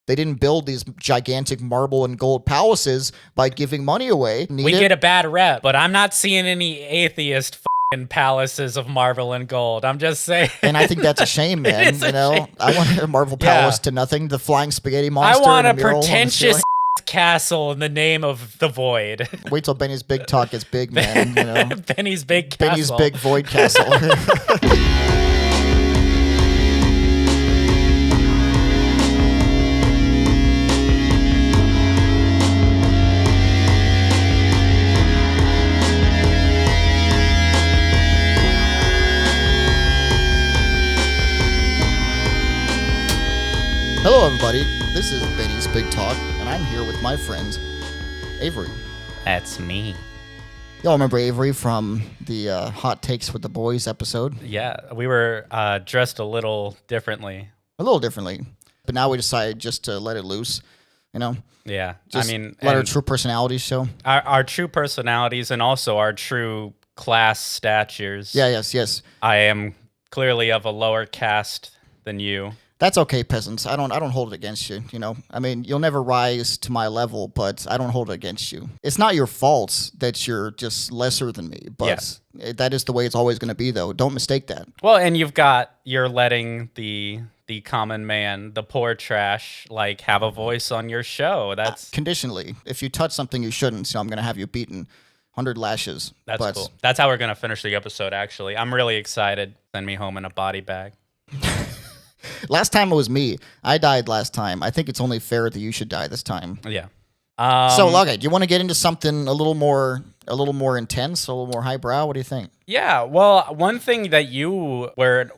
They didn't build these gigantic marble and gold palaces by giving money away. We get a bad rep, but I'm not seeing any atheist palaces of marble and gold. I'm just saying. And I think that's a shame, man. You know, shame. I want a marble palace to nothing. The flying spaghetti monster. I want a pretentious castle in the name of the void. Wait till Benny's big talk is big, man. You know? Benny's big castle. Benny's big void castle. Hello, everybody. This is Benny's Big Talk, and I'm here with my friend, Avery. That's me. Y'all remember Avery from the Hot Takes with the Boys episode? Yeah, we were dressed a little differently. A little differently. But now we decided just to let it loose, you know? Yeah. Just let our true personalities show. Our true personalities and also our true class statures. Yeah, yes. I am clearly of a lower caste than you. That's okay, peasants. I don't hold it against you, you know? I mean, you'll never rise to my level, but I don't hold it against you. It's not your fault that you're just lesser than me, but that is the way it's always going to be, though. Don't mistake that. Well, and you're letting the common man, the poor trash, like, have a voice on your show. That's conditionally. If you touch something you shouldn't, so I'm going to have you beaten 100 lashes. That's cool. That's how we're going to finish the episode, actually. I'm really excited. Send me home in a body bag. Last time it was me. I died last time. I think it's only fair that you should die this time. Yeah. So, okay, do you want to get into something a little more intense, a little more highbrow? What do you think? Yeah. Well, one thing that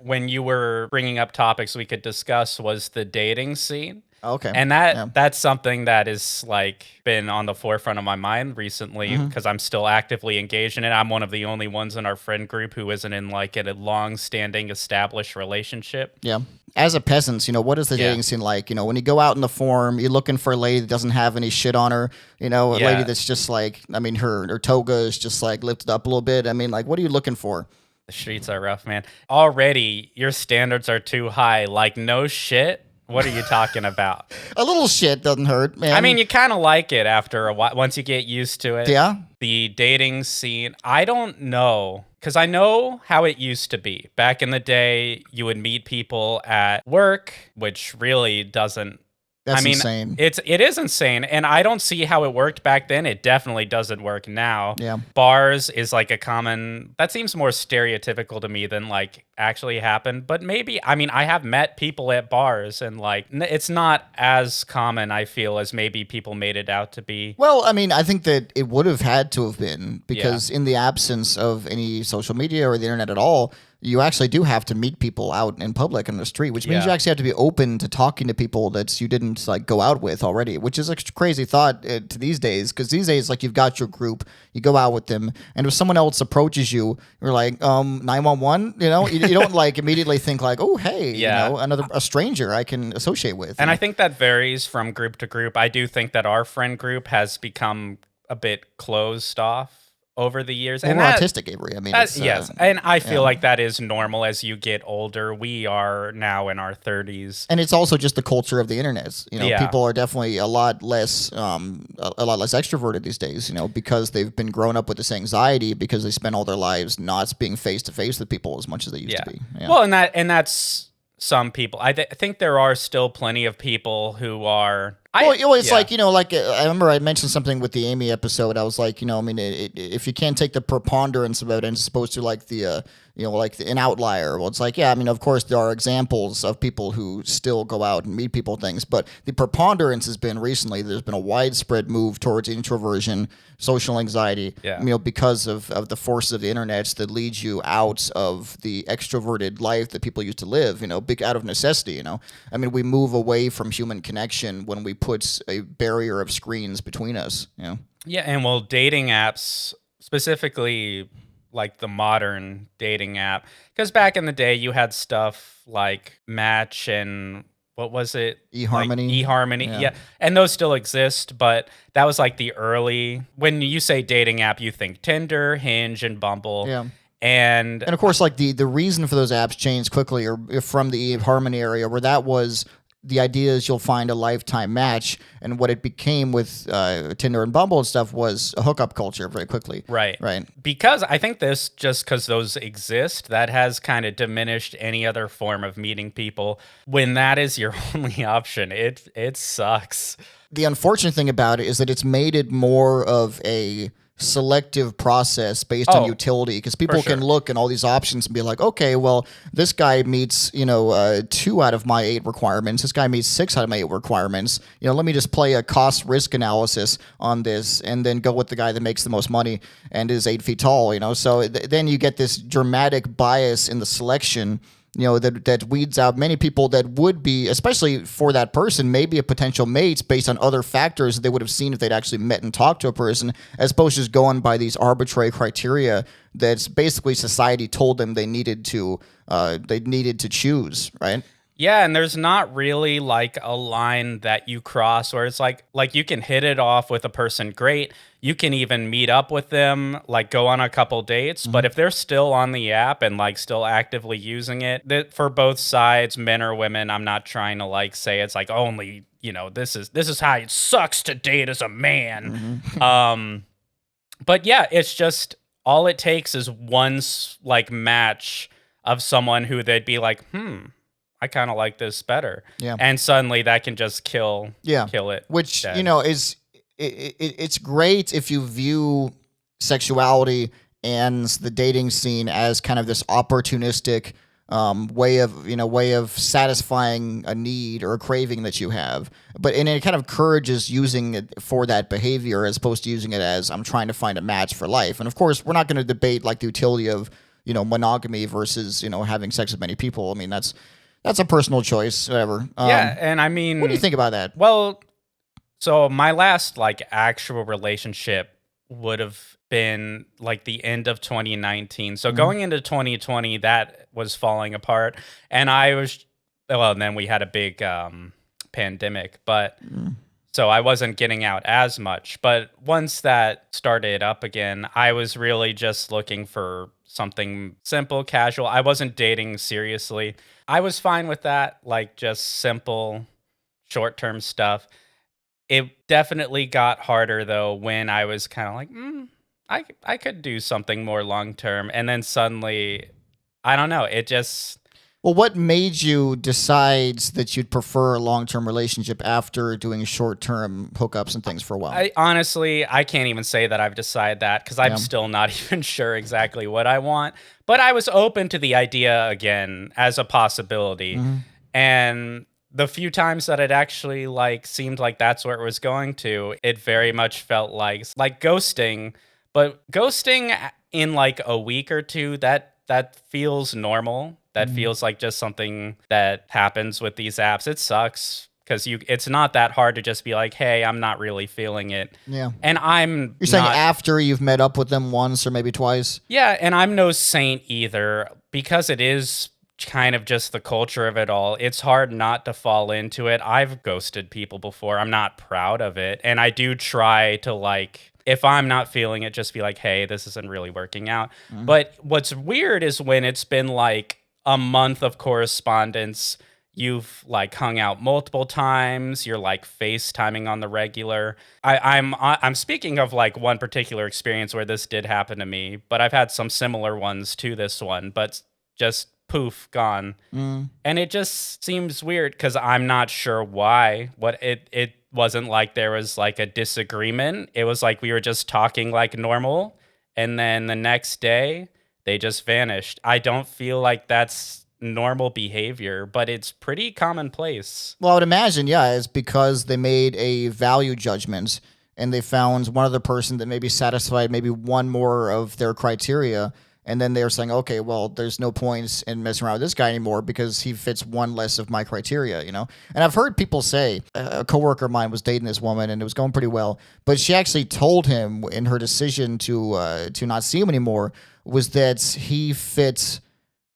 when you were bringing up topics we could discuss was the dating scene. Okay. And that's something that is like been on the forefront of my mind recently because I'm still actively engaged in it. I'm one of the only ones in our friend group who isn't in like a long-standing established relationship. Yeah. As a peasant, you know, what is the dating scene like? You know, when you go out in the forum, you're looking for a lady that doesn't have any shit on her, you know, a lady that's just like, I mean, her toga is just like lifted up a little bit. I mean, like, what are you looking for? The streets are rough, man. Already, your standards are too high. Like, no shit. What are you talking about? A little shit doesn't hurt, man. I mean, you kind of like it after a while, once you get used to it. Yeah? The dating scene, I don't know, because I know how it used to be. Back in the day, you would meet people at work, which really doesn't... That's insane. It is insane, and I don't see how it worked back then. It definitely doesn't work now. Yeah. Bars is like a common... That seems more stereotypical to me than like actually happened, but maybe... I mean, I have met people at bars, and like it's not as common, I feel, as maybe people made it out to be. Well, I mean, I think that it would have had to have been, because in the absence of any social media or the internet at all, you actually do have to meet people out in public on the street, which means you actually have to be open to talking to people that you didn't like go out with already, which is a crazy thought to these days, because these days, like, you've got your group, you go out with them, and if someone else approaches you, you're like, 911, you know, you don't like immediately think like, oh, hey, you know, a stranger I can associate with. And I think that varies from group to group. I do think that our friend group has become a bit closed off over the years. Well, and we're autistic, Avery. I mean, yes. And I feel like that is normal as you get older. We are now in our 30s. And it's also just the culture of the internet. You know, people are definitely a lot less extroverted these days, you know, because they've been grown up with this anxiety because they spend all their lives not being face to face with people as much as they used to be. Yeah. Well, and that's some people. I think there are still plenty of people who are... it's like, you know, like I remember I mentioned something with the Amy episode. I was like, you know, I mean, if you can't take the preponderance of evidence, as opposed to like the, you know, like an outlier. Well, it's like, yeah, I mean, of course, there are examples of people who still go out and meet people, things, but the preponderance has been recently, there's been a widespread move towards introversion, social anxiety, you know, because of the forces of the internet that leads you out of the extroverted life that people used to live, you know, out of necessity, you know. I mean, we move away from human connection when we put a barrier of screens between us, you know. Yeah, and well, dating apps, specifically like the modern dating app, because back in the day you had stuff like Match and what was it? eHarmony. Like eHarmony, yeah. And those still exist, but that was like the early... When you say dating app, you think Tinder, Hinge, and Bumble. Yeah. And of course, like the reason for those apps changed quickly, or from the eHarmony area, where that was the idea is you'll find a lifetime match, and what it became with Tinder and Bumble and stuff was a hookup culture very quickly. Right. Right. Because I think this, just because those exist, that has kind of diminished any other form of meeting people. When that is your only option, it sucks. The unfortunate thing about it is that it's made it more of a selective process based on utility, because people can look at all these options and be like, okay, well, this guy meets 2 out of my 8 requirements, this guy meets 6 out of my 8 requirements, let me just play a cost risk analysis on this and then go with the guy that makes the most money and is 8 feet tall. So then you get this dramatic bias in the selection, that weeds out many people that would be, especially for that person, maybe a potential mate based on other factors that they would have seen if they'd actually met and talked to a person, as opposed to just going by these arbitrary criteria that's basically society told them they needed to choose, right? Yeah, and there's not really like a line that you cross where it's like you can hit it off with a person great. You can even meet up with them, like go on a couple dates. But if they're still on the app and like still actively using it, that for both sides, men or women, I'm not trying to like say it's like only, this is how it sucks to date as a man. But yeah, it's just all it takes is one like match of someone who they'd be like, I kind of like this better. Yeah. And suddenly that can just kill it. Which, dead. is it's great if you view sexuality and the dating scene as kind of this opportunistic way of satisfying a need or a craving that you have. And it kind of encourages using it for that behavior as opposed to using it as I'm trying to find a match for life. And of course, we're not going to debate like the utility of, monogamy versus, having sex with many people. I mean, that's a personal choice, whatever. Yeah, and I mean... What do you think about that? Well, so my last, like, actual relationship would have been, like, the end of 2019. So going into 2020, that was falling apart. And and then we had a big pandemic. But... So I wasn't getting out as much. But once that started up again, I was really just looking for something simple, casual. I wasn't dating seriously. I was fine with that, like just simple, short-term stuff. It definitely got harder, though, when I was kind of like, I could do something more long-term. And then suddenly, I don't know, it just... Well, what made you decide that you'd prefer a long-term relationship after doing short-term hookups and things for a while? I can't even say that I've decided that because I'm still not even sure exactly what I want. But I was open to the idea again as a possibility. And the few times that it actually like seemed like that's where it was going to, it very much felt like ghosting. But ghosting in like a week or two, that feels normal. That feels like just something that happens with these apps. It sucks because it's not that hard to just be like, hey, I'm not really feeling it. Yeah. And You're saying after you've met up with them once or maybe twice? Yeah, and I'm no saint either because it is kind of just the culture of it all. It's hard not to fall into it. I've ghosted people before. I'm not proud of it. And I do try to like... If I'm not feeling it, just be like, hey, this isn't really working out. But what's weird is when it's been like a month of correspondence, you've like hung out multiple times, you're like FaceTiming on the regular. I'm speaking of like one particular experience where this did happen to me, but I've had some similar ones to this one, but just poof, gone. And it just seems weird because I'm not sure why. It wasn't like there was like a disagreement. It was like we were just talking like normal, and then the next day they just vanished. I don't feel like that's normal behavior, but it's pretty commonplace. Well, I would imagine, yeah, it's because they made a value judgment and they found one other person that maybe satisfied maybe one more of their criteria. And then they're saying, okay, well, there's no points in messing around with this guy anymore because he fits one less of my criteria, And I've heard people say, a coworker of mine was dating this woman and it was going pretty well, but she actually told him in her decision to not see him anymore was that he fits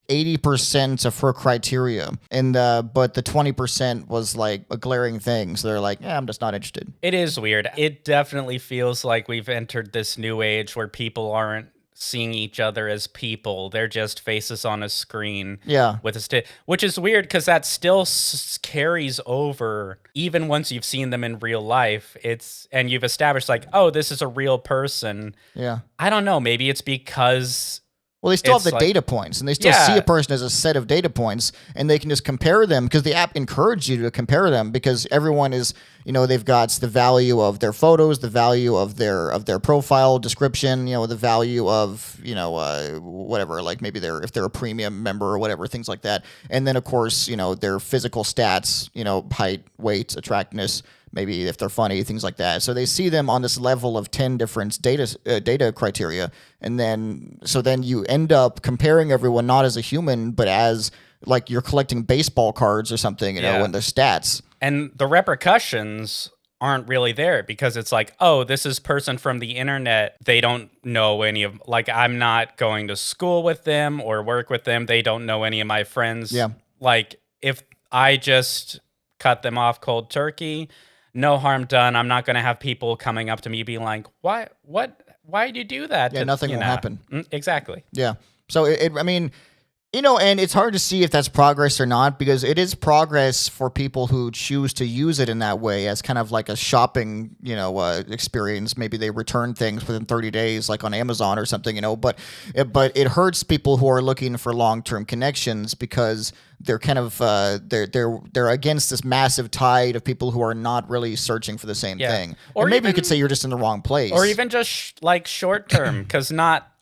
80% of her criteria, and but the 20% was like a glaring thing. So they're like, yeah, I'm just not interested. It is weird. It definitely feels like we've entered this new age where people aren't seeing each other as people. They're just faces on a screen. Yeah. With which is weird because that still carries over even once you've seen them in real life. And you've established like, oh, this is a real person. Yeah. I don't know. Maybe it's because. Well, they still have the data points, and they still see a person as a set of data points, and they can just compare them because the app encourages you to compare them because everyone is, they've got the value of their photos, the value of their profile description, the value of, whatever, like maybe if they're a premium member or whatever, things like that. And then, of course, their physical stats, height, weight, attractiveness, maybe if they're funny, things like that. So they see them on this level of 10 different data criteria. And then you end up comparing everyone not as a human, but as like you're collecting baseball cards or something, and the stats. And the repercussions aren't really there because it's like, oh, this is person from the internet. They don't know any of, like, I'm not going to school with them or work with them. They don't know any of my friends. Yeah. Like, if I just cut them off cold turkey, no harm done. I'm not going to have people coming up to me being like, why did you do that? Yeah, nothing will happen. Exactly. Yeah. So, and it's hard to see if that's progress or not because it is progress for people who choose to use it in that way as kind of like a shopping, experience. Maybe they return things within 30 days, like on Amazon or something, but it hurts people who are looking for long-term connections because they're kind of they're against this massive tide of people who are not really searching for the same thing. Or maybe you could say you're just in the wrong place. Or even just like short term, because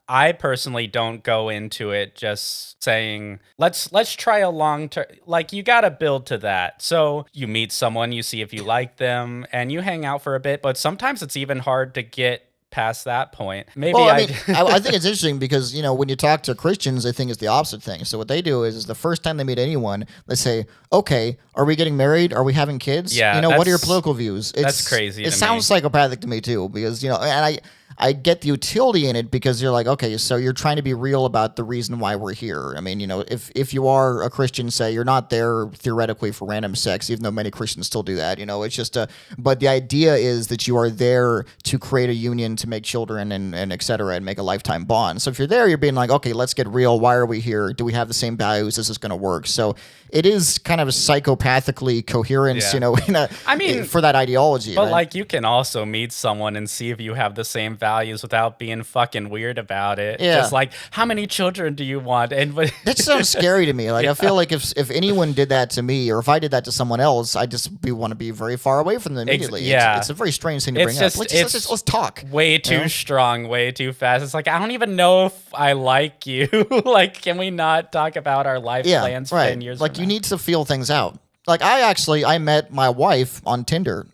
I personally don't go into it just saying, let's try a long term. Like, you got to build to that. So you meet someone, you see if you like them, and you hang out for a bit. But sometimes it's even hard to get past that point. Maybe I think it's interesting because, when you talk to Christians, they think it's the opposite thing. So what they do is the first time they meet anyone, they say, okay, are we getting married? Are we having kids? Yeah, what are your political views? That's crazy. It sounds psychopathic to me too because, and I get the utility in it because you're like, okay, so you're trying to be real about the reason why we're here. I mean, if you are a Christian, say, you're not there theoretically for random sex, even though many Christians still do that, it's just but the idea is that you are there to create a union, to make children and et cetera, and make a lifetime bond. So if you're there, you're being like, okay, let's get real. Why are we here? Do we have the same values? Is this going to work? So it is kind of psychopathically coherence, for that ideology. But right? like, you can also meet someone and see if you have the same values without being fucking weird about it. Yeah. Just like, how many children do you want? And that sounds scary to me. Like, I feel like if anyone did that to me, or if I did that to someone else, I just want to be very far away from them immediately. It's a very strange thing to bring up. Let's talk. Way too strong, way too fast. It's like, I don't even know if I like you. Like, can we not talk about our life plans 10 years like, from you now? need to feel things out. Like, I met my wife on Tinder,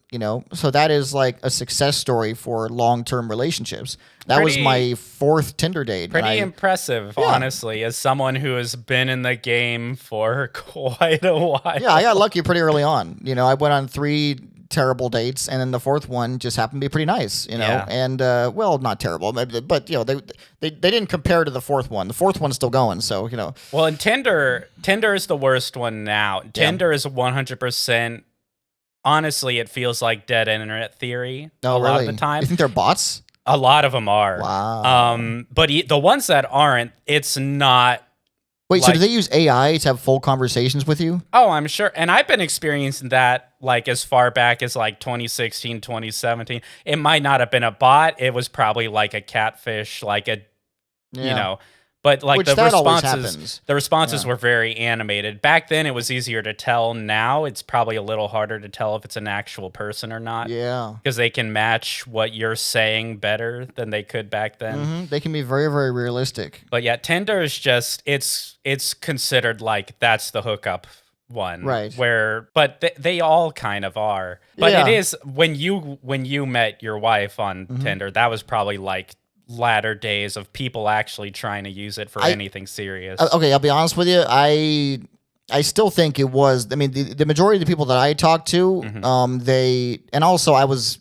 so that is like a success story for long-term relationships. That was my fourth Tinder date. Pretty impressive, honestly, as someone who has been in the game for quite a while. Yeah, I got lucky pretty early on. I went on 3 terrible dates, and then the fourth one just happened to be pretty nice, and well, not terrible, but they didn't compare to the fourth one. The fourth one's still going, so Well, and Tinder is the worst one now. Tinder is 100%. Honestly, it feels like dead internet theory a lot of the time. You think they're bots? A lot of them are. Wow. But the ones that aren't, it's not. Wait, so do they use AI to have full conversations with you? Oh, I'm sure. And I've been experiencing that like as far back as like 2016, 2017. It might not have been a bot. It was probably like a catfish, like a, but like the responses were very animated. Back then it was easier to tell. Now it's probably a little harder to tell if it's an actual person or not. Yeah. Because they can match what you're saying better than they could back then. Mm-hmm. They can be very, very realistic. But yeah, Tinder is just, it's considered like that's the hookup one. Right. But they all kind of are. But it is, when you met your wife on Tinder, that was probably like latter days of people actually trying to use it for anything serious. Okay, I'll be honest with you. I still think it was. I mean, the majority of the people that I talked to, and also I was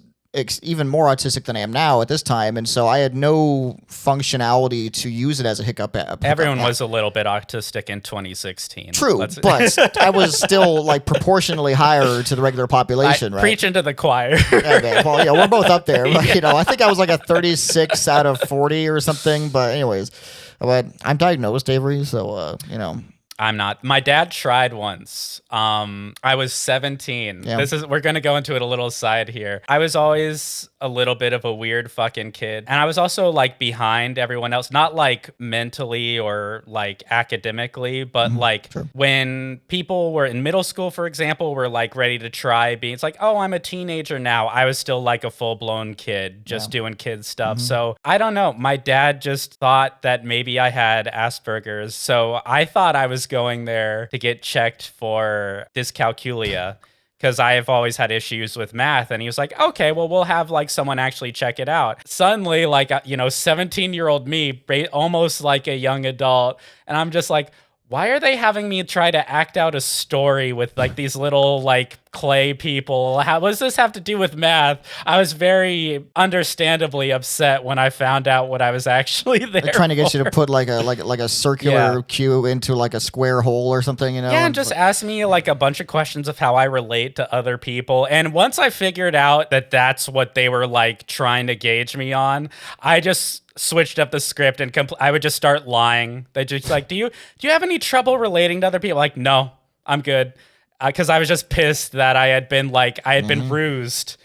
even more autistic than I am now at this time, and so I had no functionality to use it as a hiccup app. Everyone was a little bit autistic in 2016. True, but I was still like proportionally higher to the regular population, right? Preach into the choir. Okay, well, yeah, we're both up there. But, you know, I think I was like a 36 out of 40 or something. But anyways, but I'm diagnosed, Avery, so you know. I'm not. My dad tried once. I was 17. Yeah. We're gonna go into it a little side here. I was always a little bit of a weird fucking kid. And I was also like behind everyone else, not like mentally or like academically, but like when people were in middle school, for example, were like ready to try being, it's like, oh, I'm a teenager now. I was still like a full blown kid, just doing kid stuff. So I don't know. My dad just thought that maybe I had Asperger's. So I thought I was going there to get checked for dyscalculia, because I have always had issues with math. And he was like, okay, well, we'll have like someone actually check it out. Suddenly, like, 17-year-old me, almost like a young adult. And I'm just like, why are they having me try to act out a story with like these little like clay people? What does this have to do with math? I was very understandably upset when I found out what I was actually there. They're trying to get you to put like a circular cube into like a square hole or something, you know? Yeah, and just ask me like a bunch of questions of how I relate to other people. And once I figured out that that's what they were like trying to gauge me on, I just switched up the script and I would just start lying. They just like, do you have any trouble relating to other people? Like, no, I'm good. Because I was just pissed that I had been been rused.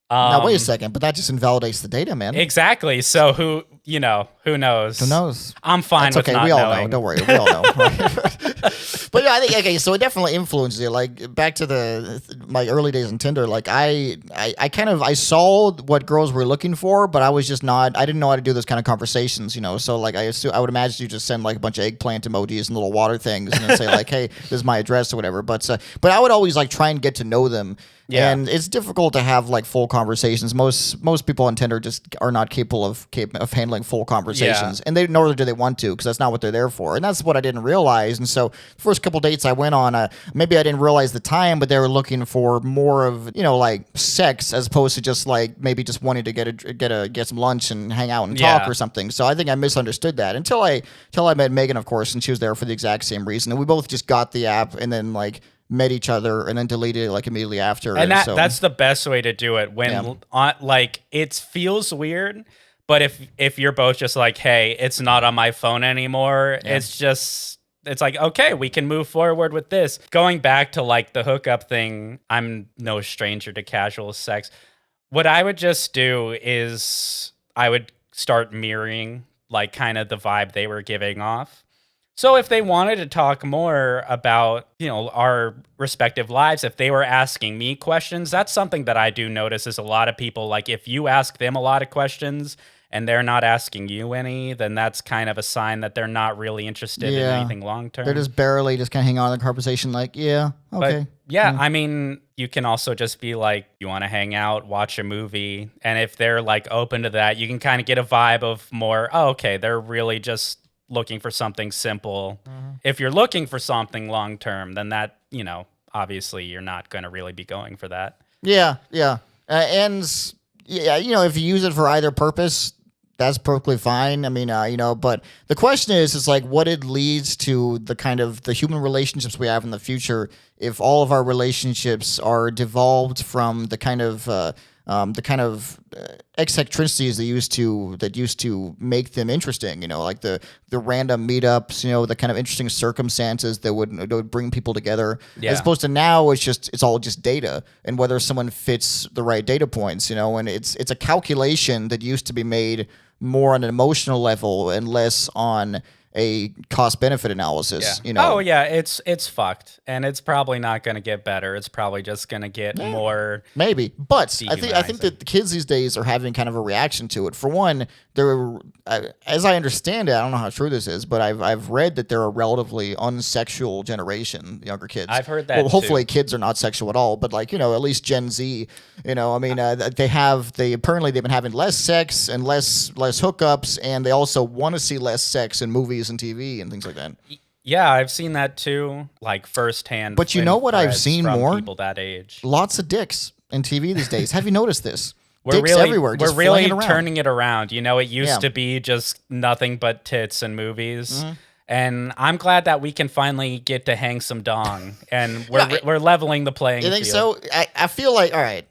Now wait a second, but that just invalidates the data, man. Exactly. So who knows? Who knows? I'm fine with not we all knowing. know. Don't worry, we all know. But yeah, I think so. It definitely influences you. Like back to my early days in Tinder. Like I saw what girls were looking for, but I was just not. I didn't know how to do those kind of conversations, you know. So like I would imagine you just send like a bunch of eggplant emojis and little water things, and then say like, "Hey, this is my address" or whatever. But I would always like try and get to know them. Yeah. And it's difficult to have like full conversations. Most people on Tinder just are not capable of handling full conversations, and nor do they want to, because that's not what they're there for. And that's what I didn't realize. And so the first couple dates I went on, maybe I didn't realize the time, but they were looking for more of like sex as opposed to just like maybe just wanting to get some lunch and hang out and talk or something. So I think I misunderstood that until I met Megan, of course, and she was there for the exact same reason. And we both just got the app and then like met each other and then deleted it like immediately after. And that's the best way to do it when like it feels weird, but if you're both just like, hey, it's not on my phone anymore, it's like, okay, we can move forward with this. Going back to like the hookup thing, I'm no stranger to casual sex. What I would just do is I would start mirroring like kind of the vibe they were giving off. So if they wanted to talk more about, our respective lives, if they were asking me questions, that's something that I do notice is a lot of people, like if you ask them a lot of questions and they're not asking you any, then that's kind of a sign that they're not really interested in anything long-term. They're just barely just kind of hang on in the conversation like, yeah, okay. But I mean, you can also just be like, you want to hang out, watch a movie. And if they're like open to that, you can kind of get a vibe of more, oh, okay, they're really just looking for something simple. If you're looking for something long term, then that, obviously you're not going to really be going for that. Yeah. If you use it for either purpose, that's perfectly fine. I mean, but the question is like what it leads to the kind of the human relationships we have in the future if all of our relationships are devolved from the kind of eccentricities that used to make them interesting, like the random meetups, the kind of interesting circumstances that would bring people together, as opposed to now it's all just data and whether someone fits the right data points, and it's a calculation that used to be made more on an emotional level and less on a cost-benefit analysis. Oh yeah, it's fucked, and it's probably not going to get better. It's probably just going to get more. Maybe, but I think that the kids these days are having kind of a reaction to it. For one, as I understand it, I don't know how true this is, but I've read that they're a relatively unsexual generation, the younger kids. I've heard that. Well, hopefully kids are not sexual at all, but like at least Gen Z. They've been having less sex and less hookups, and they also want to see less sex in movies and TV and things like that. Yeah, I've seen that too, like firsthand. But you know what I've seen from more? People that age. Lots of dicks in TV these days. Have you noticed this? dicks everywhere, just we're really flying around. turning it around. You know, it used Yeah. to be just nothing but tits in movies. Mm-hmm. And I'm glad that we can finally get to hang some dong, and Yeah, we're leveling the playing You field. think so? I feel like, all right.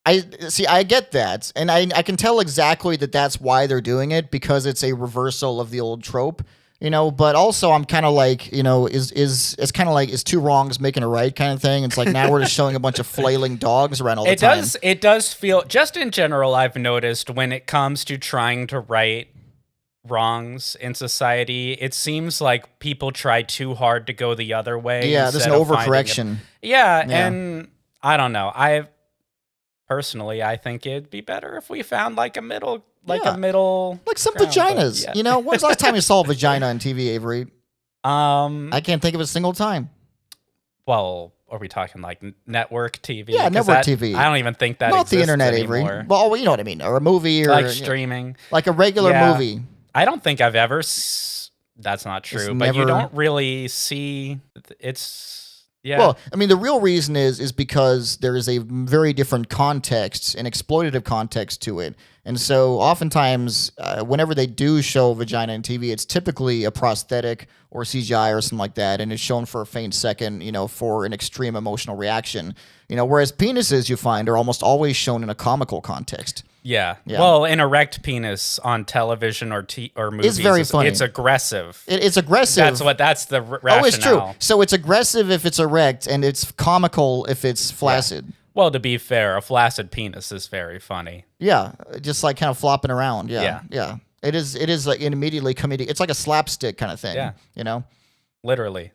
I get that, and I can tell exactly that that's why they're doing it, because it's a reversal of the old trope, you know. But also, I'm kind of like, you know, it's kind of like, is two wrongs making a right kind of thing. It's like, now we're just showing a bunch of flailing dogs around all the time. It does feel, just in general, I've noticed when it comes to trying to right wrongs in society, it seems like people try too hard to go the other way. Yeah, there's an overcorrection. Yeah, and I don't know. Personally, I think it'd be better if we found like a middle, like some ground, vaginas. Yeah. You know, when's the last time you saw a vagina on TV, Avery? I can't think of a single time. Well, are we talking like network TV? Yeah, network TV. I don't even think that Not exists the internet, anymore. Avery. Well, you know what I mean, or a movie, or like streaming, like a regular movie. I don't think I've ever. That's not true, but you don't really see. It's Well, I mean, the real reason is because there is a very different context, an exploitative context to it. And so oftentimes, whenever they do show vagina on TV, it's typically a prosthetic or CGI or something like that, and it's shown for a faint second, you know, for an extreme emotional reaction. You know, whereas penises, you find, are almost always shown in a comical context. Yeah. Well, an erect penis on television or movies is very funny. It's aggressive. It's aggressive. That's the rationale. Oh, it's true. So it's aggressive if it's erect, and it's comical if it's flaccid. Yeah. Well, to be fair, a flaccid penis is very funny. Yeah, just like kind of flopping around. Yeah. It is like immediately comedic. It's like a slapstick kind of thing. Yeah. You know? Literally.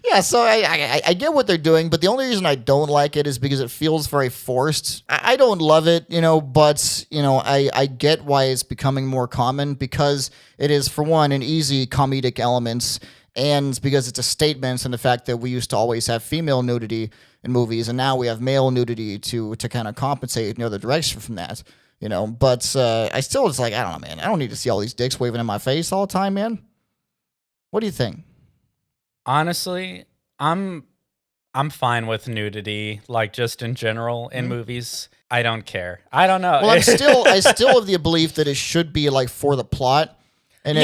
Yeah, so I get what they're doing, but the only reason I don't like it is because it feels very forced. I don't love it, you know, but, you know, I get why it's becoming more common, because it is, for one, an easy comedic elements, and because it's a statement, and the fact that we used to always have female nudity in movies, and now we have male nudity to kind of compensate in the other direction from that, you know. But I still, it's like, I don't know, man. I don't need to see all these dicks waving in my face all the time, man. What do you think? Honestly, I'm fine with nudity, like just in general in movies. I don't care. I don't know. Well, I still have the belief that it should be like for the plot. And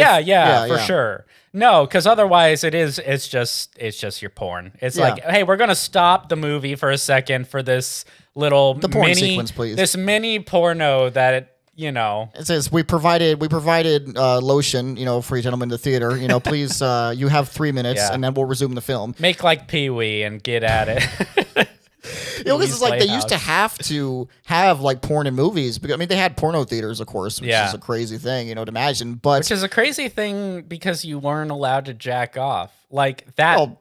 for sure. No, because otherwise it's just your porn. It's like, hey, we're gonna stop the movie for a second for this little porn sequence, please. This mini porno that It says we provided lotion, you know, for you gentlemen in the theater. You know, please, you have 3 minutes, and then we'll resume the film. Make like Pee-wee and get at it. You know, this is like, they used to have to have like porn in movies, because I mean, they had porno theaters, of course, which is a crazy thing, you know, to imagine. But which is a crazy thing, because you weren't allowed to jack off like that. Well,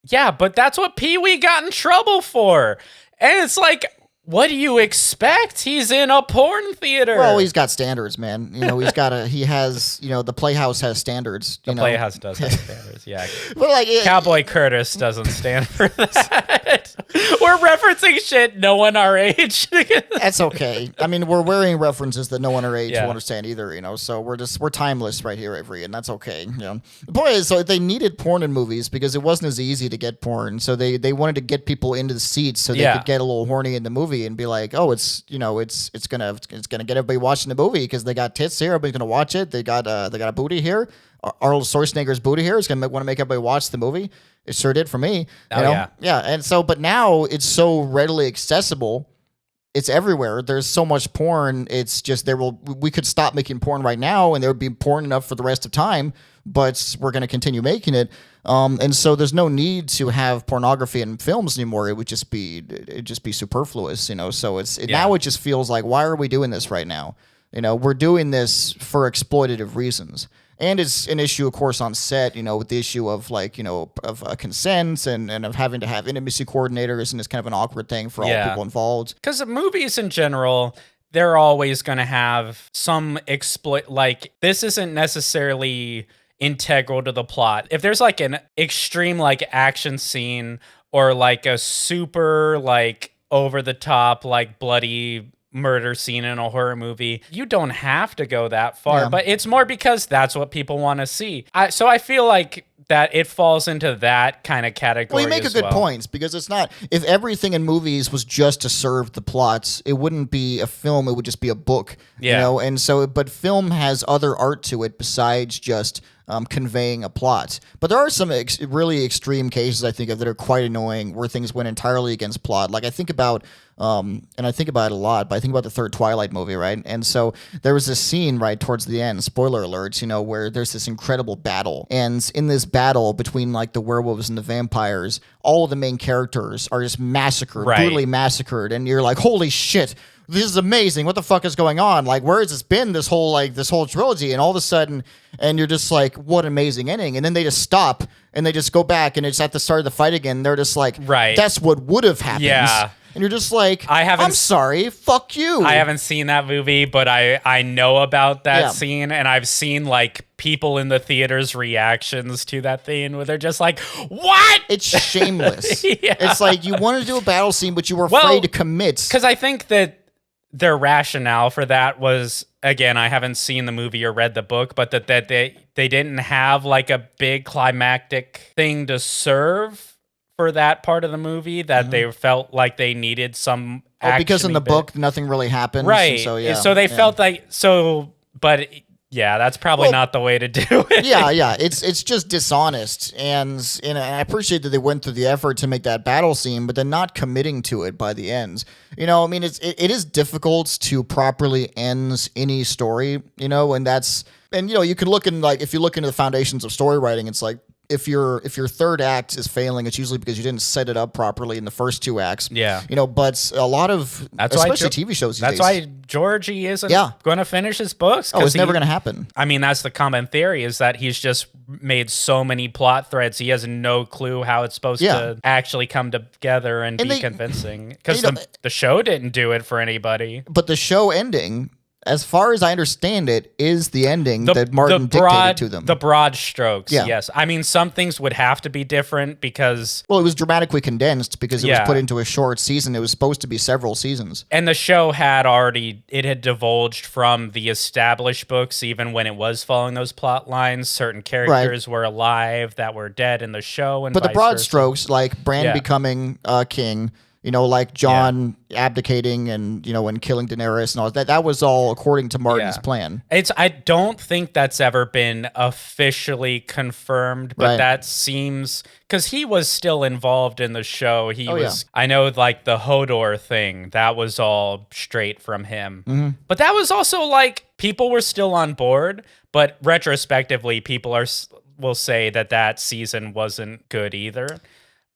yeah, but that's what Pee-wee got in trouble for, and it's like, what do you expect? He's in a porn theater. Well, he's got standards, man. You know, he has, you know, the Playhouse has standards. The Playhouse does have standards, yeah. But like, Cowboy Curtis doesn't stand for that. We're referencing shit no one our age. That's okay. I mean, we're wearing references that no one our age will understand either, you know, so we're timeless right here, Avery, and that's okay. You know, the point is, so they needed porn in movies because it wasn't as easy to get porn. So they wanted to get people into the seats so they could get a little horny in the movie and be like, oh, it's gonna get everybody watching the movie because they got tits here, everybody's gonna watch it. They got a booty here. Arnold Schwarzenegger's booty here is gonna want to make everybody watch the movie. It sure did for me. You know? Yeah. And so, but now it's so readily accessible. It's everywhere. There's so much porn. It's just we could stop making porn right now, and there would be porn enough for the rest of time. But we're going to continue making it, and so there's no need to have pornography in films anymore. It'd just be superfluous, you know. So now it just feels like, why are we doing this right now? You know, we're doing this for exploitative reasons. And it's an issue, of course, on set, you know, with the issue of like, you know, of consent and of having to have intimacy coordinators, and it's kind of an awkward thing for all people involved. Because movies in general, they're always going to have some like, this isn't necessarily integral to the plot. If there's like an extreme like action scene or like a super like over the top like bloody murder scene in a horror movie, you don't have to go that far, but it's more because that's what people want to see. So I feel like that it falls into that kind of category. Well, you make a as good well. point, because it's not, if everything in movies was just to serve the plots, it wouldn't be a film, it would just be a book. You Yeah. know, and so, but film has other art to it besides just conveying a plot. But there are some really extreme cases I think of that are quite annoying, where things went entirely against plot. Like I think about, and I think about it a lot, but I think about the third Twilight movie, right? And so there was this scene right towards the end, spoiler alerts, you know, where there's this incredible battle. And in this battle between like the werewolves and the vampires, all of the main characters are just massacred, Right. brutally massacred. And you're like, holy shit, this is amazing. What the fuck is going on? Like, where has this been this whole trilogy? And all of a sudden, and you're just like, what an amazing ending. And then they just stop and they just go back and it's at the start of the fight again. They're just like, Right. that's what would have happened. Yeah. And you're just like, I'm sorry, fuck you. I haven't seen that movie, but I know about that Yeah. scene, and I've seen like people in the theater's reactions to that thing where they're just like, "What?" It's shameless. Yeah. It's like you wanted to do a battle scene, but you were Well, afraid to commit. Because I think that their rationale for that was, again, I haven't seen the movie or read the book, but that they didn't have like a big climactic thing to serve for that part of the movie, that they felt like they needed some Because in the action-y bit. book, nothing really happens. Right. And so, yeah. So they yeah. felt like, but yeah, that's probably not the way to do it. yeah, it's just dishonest, and I appreciate that they went through the effort to make that battle scene, but then not committing to it by the end. You know, I mean, it is difficult to properly end any story. You know, and you know, you can look in, like, if you look into the foundations of story writing, it's like, if your third act is failing, it's usually because you didn't set it up properly in the first two acts. Yeah. You know, but a lot of, especially TV shows these That's days. why Georgie isn't going to finish his books. Oh, it's never going to happen. I mean, that's the common theory, is that he's just made so many plot threads, he has no clue how it's supposed to actually come together and be convincing. Because the show didn't do it for anybody. But the show ending, as far as I understand it, is the ending that Martin dictated to them. The broad strokes, Yeah. yes. I mean, some things would have to be different because... Well, it was dramatically condensed because it was put into a short season. It was supposed to be several seasons. And the show had divulged from the established books, even when it was following those plot lines. Certain characters were alive that were dead in the show. But the broad strokes, like Bran becoming king, you know, like Jon abdicating and, you know, and killing Daenerys and all that was all according to Martin's plan. I don't think that's ever been officially confirmed, but that seems, because he was still involved in the show. I know, like the Hodor thing, that was all straight from him. But that was also like, people were still on board, but retrospectively, people will say that season wasn't good either.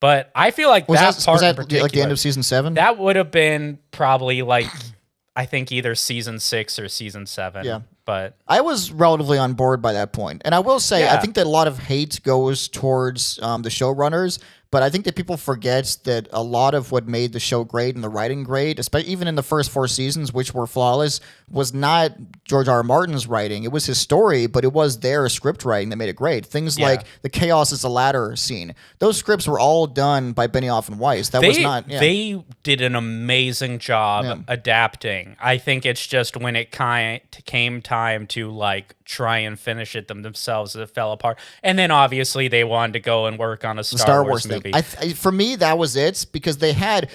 But I feel like was that like the end of season 7? That would have been probably like, I think either season 6 or season 7. Yeah. But I was relatively on board by that point. And I will say, I think that a lot of hate goes towards the showrunners, but I think that people forget that a lot of what made the show great and the writing great, especially even in the first 4 seasons, which were flawless, was not George R. R. Martin's writing. It was his story, but it was their script writing that made it great. Things like the Chaos is a Ladder scene. Those scripts were all done by Benioff and Weiss. They did an amazing job adapting. I think it's just when it came time to like try and finish it themselves, it fell apart. And then obviously they wanted to go and work on a Star Wars movie. For me, that was it, because they had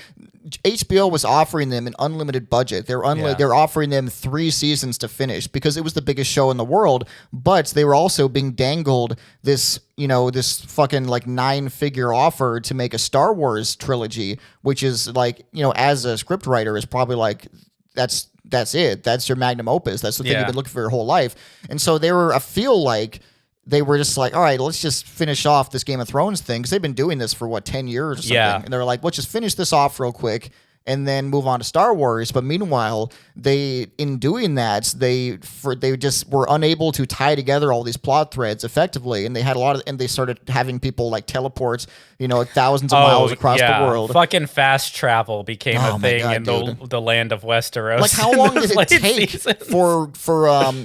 HBO was offering them an unlimited budget. They're offering them 3 seasons to finish because it was the biggest show in the world. But they were also being dangled this fucking like 9-figure offer to make a Star Wars trilogy, which is like, you know, as a scriptwriter, is probably like that's it. That's your magnum opus. That's the thing you've been looking for your whole life. And so I feel like they were just like, all right, let's just finish off this Game of Thrones thing, because they've been doing this for 10 years or something. Yeah. And they're like, let's just finish this off real quick and then move on to Star Wars. But meanwhile, in doing that, they just were unable to tie together all these plot threads effectively, and they had and they started having people like teleport, you know, thousands of miles across the world. Fucking fast travel became a thing in the land of Westeros. Like, how long did it take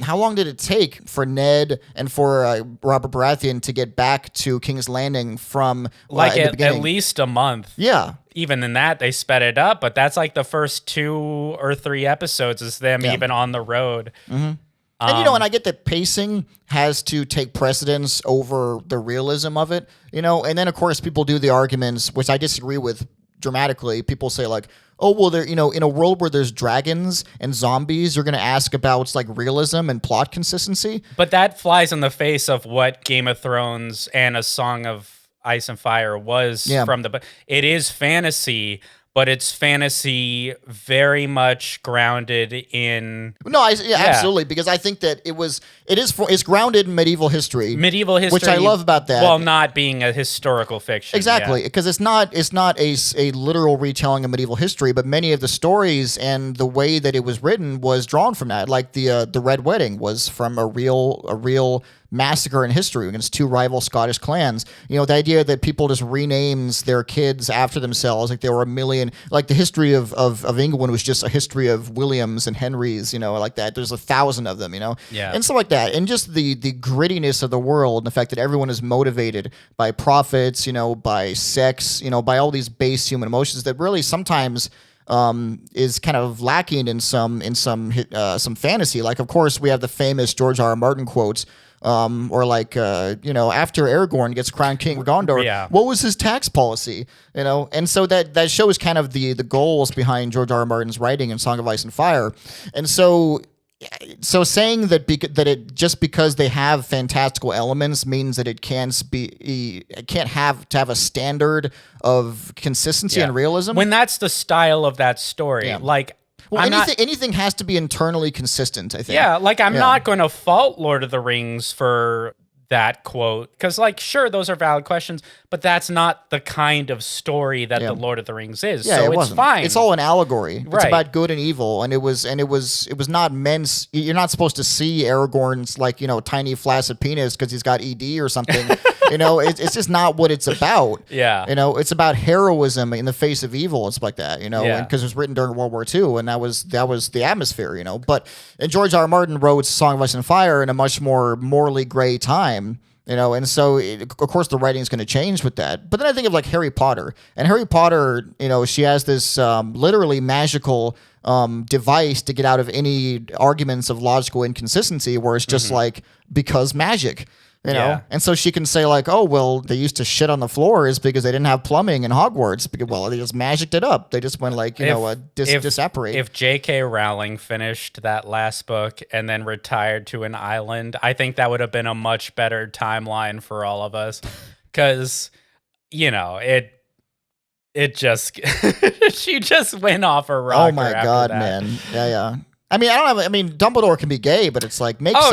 how long did it take for Ned and for Robert Baratheon to get back to King's Landing from at least a month? Yeah. Even in that, they sped it up, but that's like the first 2 or 3 episodes is them even on the road. Mm-hmm. And and I get that pacing has to take precedence over the realism of it, and then of course people do the arguments, which I disagree with dramatically. People say like, oh, well, there, in a world where there's dragons and zombies, you're going to ask about like realism and plot consistency. But that flies in the face of what Game of Thrones and A Song of Ice and Fire was from the. It is fantasy, but it's fantasy very much grounded in. No, absolutely, because I think that it's grounded in medieval history, which I love about that. While not being a historical fiction, exactly, because it's not a literal retelling of medieval history, but many of the stories and the way that it was written was drawn from that. Like the Red Wedding was from a real massacre in history against two rival Scottish clans. The idea that people just renames their kids after themselves, like there were a million, like the history of England was just a history of Williams and Henrys, like that. There's 1,000 of them, and stuff like that. And just the grittiness of the world and the fact that everyone is motivated by profits, by sex, by all these base human emotions that really sometimes is kind of lacking in some fantasy. Like, of course, we have the famous George R. R. Martin quotes, or like, after Aragorn gets crowned king of Gondor, what was his tax policy? And so that shows kind of the goals behind George R. R. Martin's writing in Song of Ice and Fire. And so saying that it just because they have fantastical elements means that it can't have to have a standard of consistency and realism. When that's the style of that story, like. Well, anything has to be internally consistent, I think. Yeah, like I'm not going to fault Lord of the Rings for that quote, because like, sure, those are valid questions, but that's not the kind of story that the Lord of the Rings is. Yeah, so it's fine. It's all an allegory. Right. It's about good and evil, and it was not meant. You're not supposed to see Aragorn's like tiny flaccid penis because he's got ED or something. It's just not what it's about. Yeah. It's about heroism in the face of evil. It's like that. Because it was written during World War II, and that was the atmosphere. And George R. R. Martin wrote Song of Ice and Fire in a much more morally gray time. And so of course the writing is going to change with that. But then I think of like Harry Potter, and Harry Potter, she has this literally magical device to get out of any arguments of logical inconsistency, where it's just like, because magic. And so she can say like, oh, well, they used to shit on the floors because they didn't have plumbing in Hogwarts. Because, well, they just magicked it up. They just went like, disapparate. If J.K. Rowling finished that last book and then retired to an island, I think that would have been a much better timeline for all of us. Because, it just, she just went off a rocker. Oh my God, man. Yeah. I mean, Dumbledore can be gay, but it's like, Well,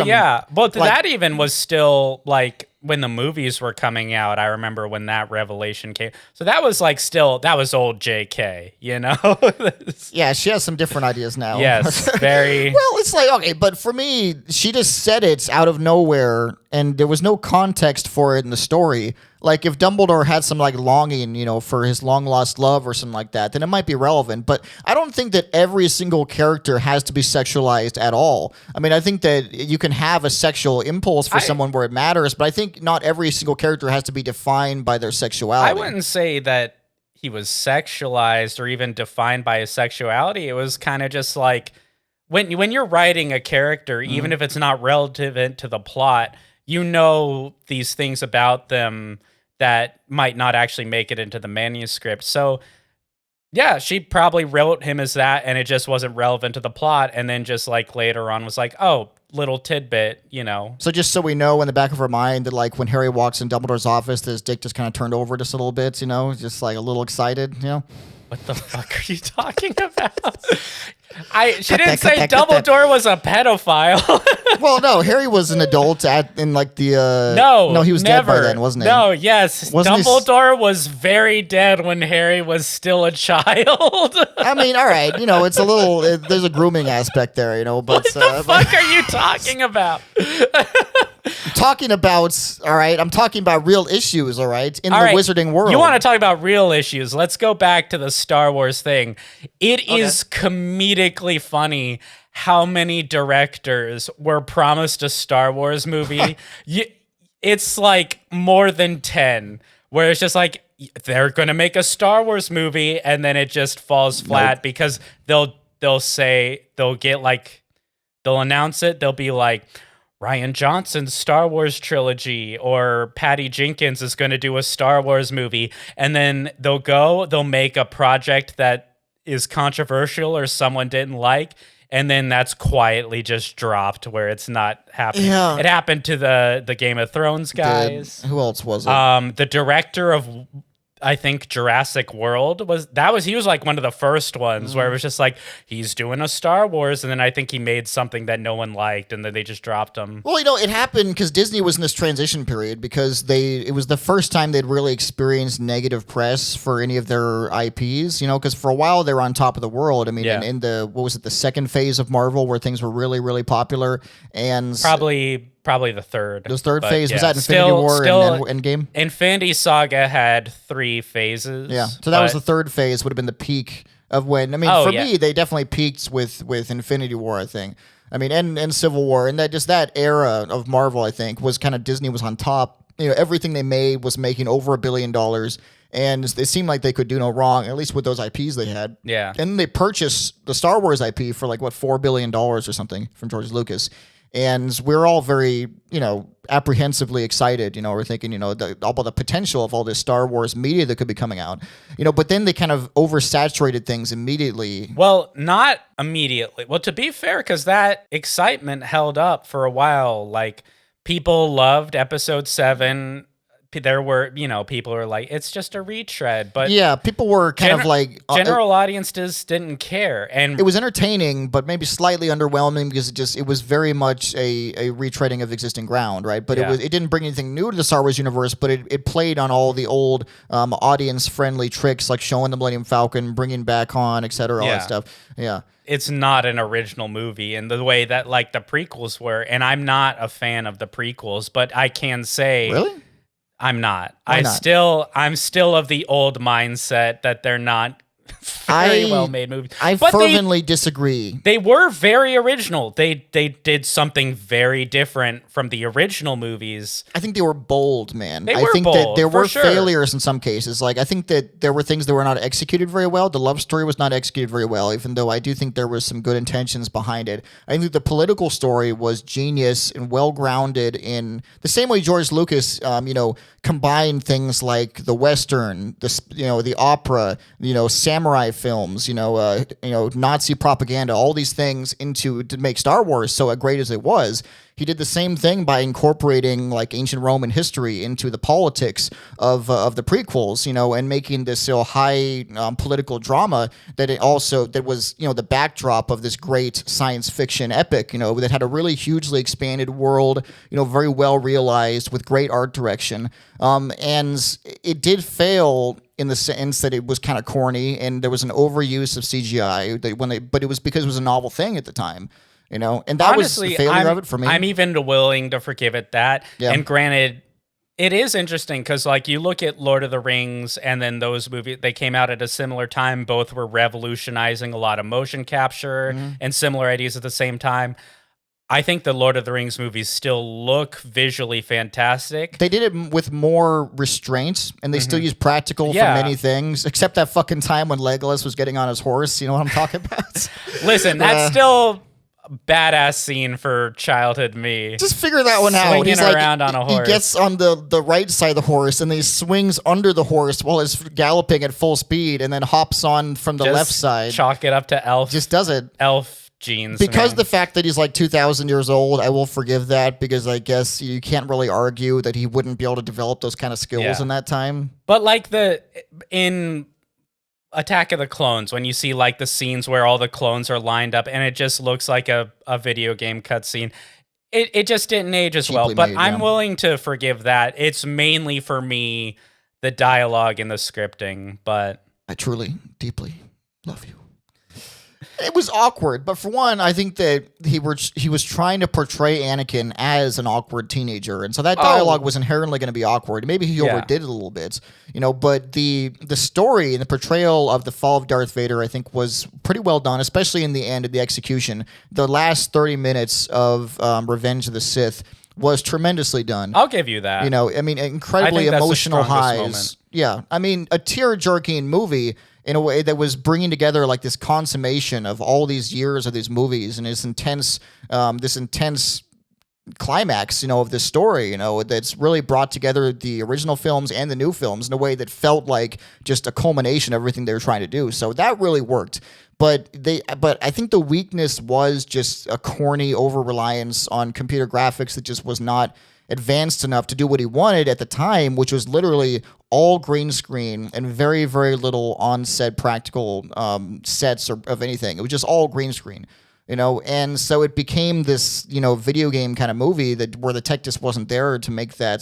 that even was still like when the movies were coming out. I remember when that revelation came. So that was like that was old JK, Yeah, she has some different ideas now. Yes, very. Well, it's like, okay, but for me, she just said it out of nowhere, and there was no context for it in the story. Like, if Dumbledore had some, like, longing, for his long-lost love or something like that, then it might be relevant. But I don't think that every single character has to be sexualized at all. I mean, I think that you can have a sexual impulse for someone where it matters, but I think not every single character has to be defined by their sexuality. I wouldn't say that he was sexualized or even defined by his sexuality. It was kind of just like, when you're writing a character, even if it's not relevant to the plot, these things about them that might not actually make it into the manuscript. So, yeah, she probably wrote him as that, and it just wasn't relevant to the plot, and then just, like, later on was like, oh, little tidbit, So just so we know in the back of our mind that, like, when Harry walks in Dumbledore's office, his dick just kind of turned over just a little bit, just, like, a little excited, What the fuck are you talking about? She didn't say Dumbledore was a pedophile. Well, no, Harry was an adult in like the no, he was never. dead by then, wasn't he? No, yes, Dumbledore was very dead when Harry was still a child. I mean, all right, it's a little there's a grooming aspect there, but what the fuck are you talking about? I'm talking about real issues, all right, in the wizarding world. You want to talk about real issues? Let's go back to the Star Wars thing. It is comedically funny how many directors were promised a Star Wars movie. It's like more than 10, where it's just like, they're going to make a Star Wars movie, and then it just falls flat because they'll get like They'll announce it. They'll be like, Ryan Johnson's Star Wars trilogy, or Patty Jenkins is going to do a Star Wars movie. And then they'll make a project that is controversial or someone didn't like. And then that's quietly just dropped where it's not happening. Yeah. It happened to the Game of Thrones guys. Who else was it? The director of, I think, Jurassic World he was like one of the first ones where it was just like, he's doing a Star Wars, and then I think he made something that no one liked, and then they just dropped him. Well, it happened because Disney was in this transition period because it was the first time they'd really experienced negative press for any of their IPs, because for a while they were on top of the world. I mean, in the, what was it, the second phase of Marvel where things were really, really popular, and Probably the third. The third phase was that Infinity War and Endgame? Infinity Saga had 3 phases. Yeah, so that was the third phase. Would have been the peak of when. I mean, me, they definitely peaked with Infinity War. I think. I mean, and Civil War, and that era of Marvel, I think, was kind of Disney was on top. Everything they made was making over $1 billion. And it seemed like they could do no wrong, at least with those IPs they had. Yeah. And they purchased the Star Wars IP for like, $4 billion or something from George Lucas. And we're all very, apprehensively excited. We're thinking, about the potential of all this Star Wars media that could be coming out. But then they kind of oversaturated things immediately. Well, not immediately. Well, to be fair, because that excitement held up for a while. Like, people loved Episode 7. There were, people were like, it's just a retread, but yeah, people were kind of like general audiences didn't care, and it was entertaining, but maybe slightly underwhelming because it was very much a retreading of existing ground, right? But it didn't bring anything new to the Star Wars universe, but it played on all the old audience friendly tricks like showing the Millennium Falcon, bringing back Han, etc., all that stuff. Yeah. It's not an original movie in the way that like the prequels were, and I'm not a fan of the prequels, but I can say really. I'm not. Why not? I'm still of the old mindset that they're not very well made movies. I fervently disagree. They were very original. They did something very different from the original movies. I think they were bold, man. I think that there were sure. failures in some cases. Like I think that there were things that were not executed very well. The love story was not executed very well, even though I do think there was some good intentions behind it. I think the political story was genius and well grounded in the same way George Lucas, combined things like the Western, the opera, samurai films, Nazi propaganda, all these things to make Star Wars so great as it was. He did the same thing by incorporating like ancient Roman history into the politics of the prequels, and making this high political drama that was the backdrop of this great science fiction epic, that had a really hugely expanded world, very well realized with great art direction, and it did fail in the sense that it was kind of corny and there was an overuse of CGI but it was because it was a novel thing at the time. And that honestly, was the failure of it for me. I'm even willing to forgive it that. Yeah. And granted, it is interesting because, like, you look at Lord of the Rings and then those movies, they came out at a similar time. Both were revolutionizing a lot of motion capture and similar ideas at the same time. I think the Lord of the Rings movies still look visually fantastic. They did it with more restraints, and they still use practical for many things, except that fucking time when Legolas was getting on his horse. You know what I'm talking about? Listen, that's still badass scene for childhood me. Just figure that one out. Swinging around on a horse. He gets on the right side of the horse, and then he swings under the horse while he's galloping at full speed, and then hops on from the left side. Chalk it up to elf. Just does it. Elf genes. Because the fact that he's like 2,000 years old, I will forgive that because I guess you can't really argue that he wouldn't be able to develop those kind of skills in that time. But like in Attack of the Clones, when you see like the scenes where all the clones are lined up and it just looks like a video game cutscene, it just didn't age as well. But I'm willing to forgive that. It's mainly for me the dialogue and the scripting. But I truly, deeply love you. It was awkward, but for one, I think that he was trying to portray Anakin as an awkward teenager, and so that dialogue was inherently going to be awkward. Maybe he overdid it a little bit, but the story and the portrayal of the fall of Darth Vader, I think, was pretty well done, especially in the end of the execution. The last 30 minutes of Revenge of the Sith was tremendously done. I'll give you that. Incredibly emotional highs. Yeah, I mean, a tear-jerking movie. in a way that was bringing together like this consummation of all these years of these movies and this intense climax, of this story, that's really brought together the original films and the new films in a way that felt like just a culmination of everything they were trying to do. So that really worked. But I think the weakness was just a corny over-reliance on computer graphics that just was not advanced enough to do what he wanted at the time, which was literally all green screen and very, very little on-set practical sets of anything. It was just all green screen. And so it became this, video game kind of movie where the tech just wasn't there to make that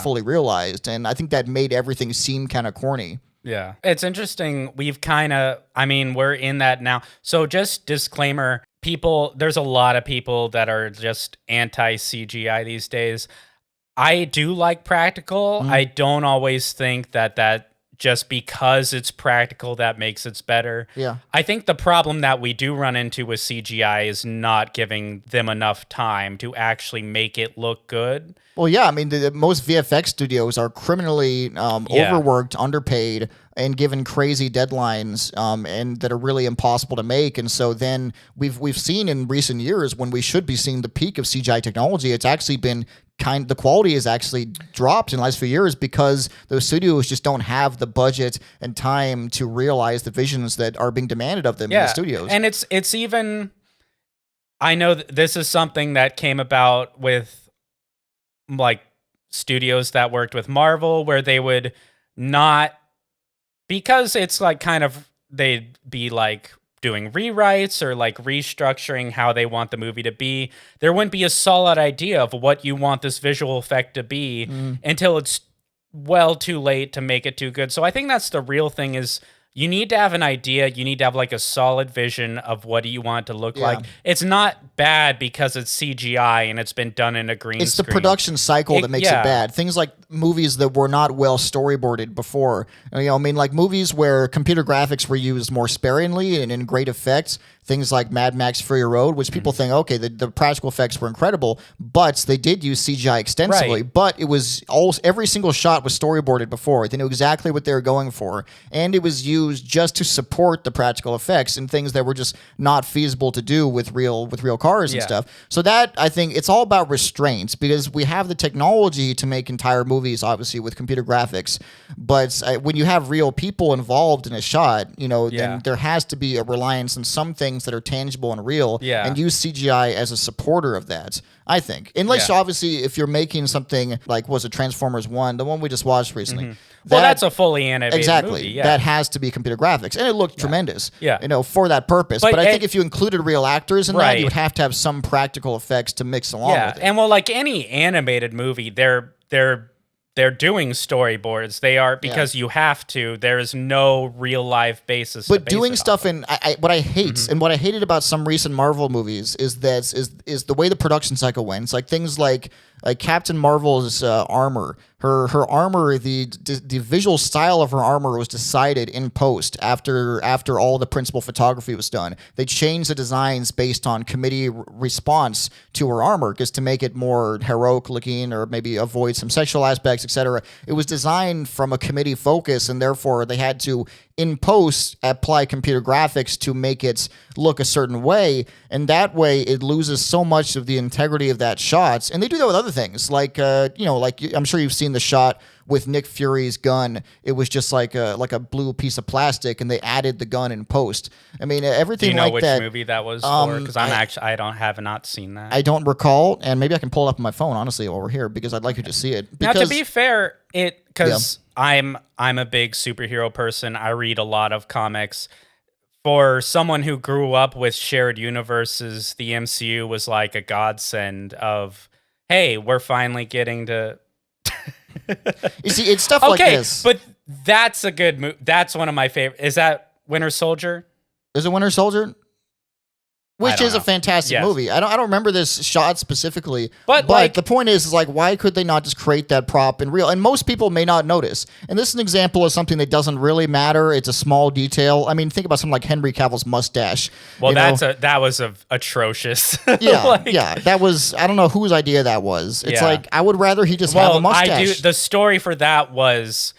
fully realized. And I think that made everything seem kind of corny. Yeah. It's interesting. We're in that now. So just disclaimer, there's a lot of people that are just anti-CGI these days. I do like practical. I don't always think that just because it's practical, that makes it better. Yeah. I think the problem that we do run into with CGI is not giving them enough time to actually make it look good. Well, yeah, most VFX studios are criminally overworked, underpaid, and given crazy deadlines, and that are really impossible to make. And so then we've seen in recent years when we should be seeing the peak of CGI technology, it's actually been the quality has actually dropped in the last few years because those studios just don't have the budget and time to realize the visions that are being demanded of them in the studios. And it's even, I know this is something that came about with like studios that worked with Marvel, where they would not, because it's like kind of, they'd be like doing rewrites or like restructuring how they want the movie to be. There wouldn't be a solid idea of what you want this visual effect to be until it's well too late to make it too good. So I think that's the real thing is you need to have an idea. You need to have like a solid vision of what you want it to look like. It's not bad because it's CGI and it's been done in a green screen. It's the production cycle that makes it bad. Things like movies that were not well storyboarded before. Like movies where computer graphics were used more sparingly and in great effects. Things like Mad Max Fury Road, which people think, okay, the practical effects were incredible, but they did use CGI extensively. Right. But it was every single shot was storyboarded before. They knew exactly what they were going for, and it was used just to support the practical effects and things that were just not feasible to do with real cars and stuff. So that, I think, it's all about restraints because we have the technology to make entire movies, obviously, with computer graphics. But when you have real people involved in a shot, then there has to be a reliance on some things that are tangible and real, and use CGI as a supporter of that, I think. Unless, obviously, if you're making something like, was it Transformers 1, the one we just watched recently. That's a fully animated movie. That has to be computer graphics. And it looked tremendous, for that purpose. But I think if you included real actors in that, you would have to have some practical effects to mix along with it. And like any animated movie, they're doing storyboards. They are, because you have to. There is no real life basis. But doing stuff in what I hate and what I hated about some recent Marvel movies is the way the production cycle went. It's like things like Captain Marvel's armor. Her armor, the visual style of her armor was decided in post after all the principal photography was done. They changed the designs based on committee response to her armor, because to make it more heroic looking or maybe avoid some sexual aspects, etc. It was designed from a committee focus, and therefore they had to in post apply computer graphics to make it look a certain way, and that way it loses so much of the integrity of that shots. And they do that with other things, like I'm sure you've seen the shot with Nick Fury's gun. It was just like a blue piece of plastic, and they added the gun in post. Everything. Do you know like which that, movie that was for? Because I have not seen that. I don't recall, and maybe I can pull it up on my phone, honestly, while we're here, because I'd like you to see it. Now, to be fair, because I'm a big superhero person. I read a lot of comics. For someone who grew up with shared universes, the MCU was like a godsend of, hey, we're finally getting to... You see, it's stuff like this. But that's a good movie. That's one of my favorite. Is that Winter Soldier? Is it Winter Soldier? Which is a fantastic movie. I don't remember this shot specifically, but the point is like, why could they not just create that prop in real? And most people may not notice. And this is an example of something that doesn't really matter. It's a small detail. Think about something like Henry Cavill's mustache. Well, that was atrocious. That was, I don't know whose idea that was. It's like, I would rather he just have a mustache. The story for that was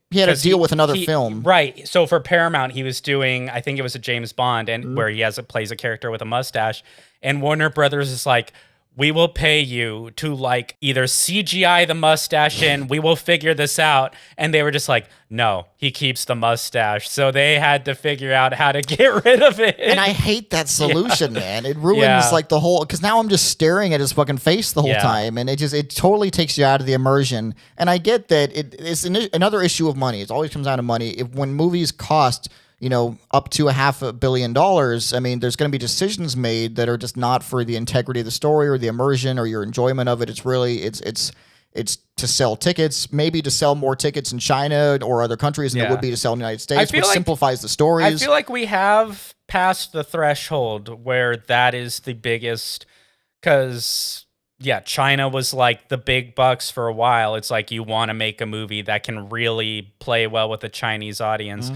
He had to 'cause deal with another film. Right. So for Paramount, he was doing, I think it was a James Bond, and where he plays a character with a mustache. And Warner Brothers is like, we will pay you to like either CGI the mustache in, we will figure this out. And they were just like, no, he keeps the mustache. So they had to figure out how to get rid of it. And I hate that solution, man. It ruins like the whole, because now I'm just staring at his fucking face the whole time, and it totally takes you out of the immersion. And I get that it's another issue of money. It always comes down to money. When movies cost, up to $500 million, I mean, there's going to be decisions made that are just not for the integrity of the story or the immersion or your enjoyment of it. It's really, it's to sell tickets, maybe to sell more tickets in China or other countries than it would be to sell in the United States, which simplifies the stories. I feel like we have passed the threshold where that is the biggest, because China was like the big bucks for a while. It's like you want to make a movie that can really play well with the Chinese audience.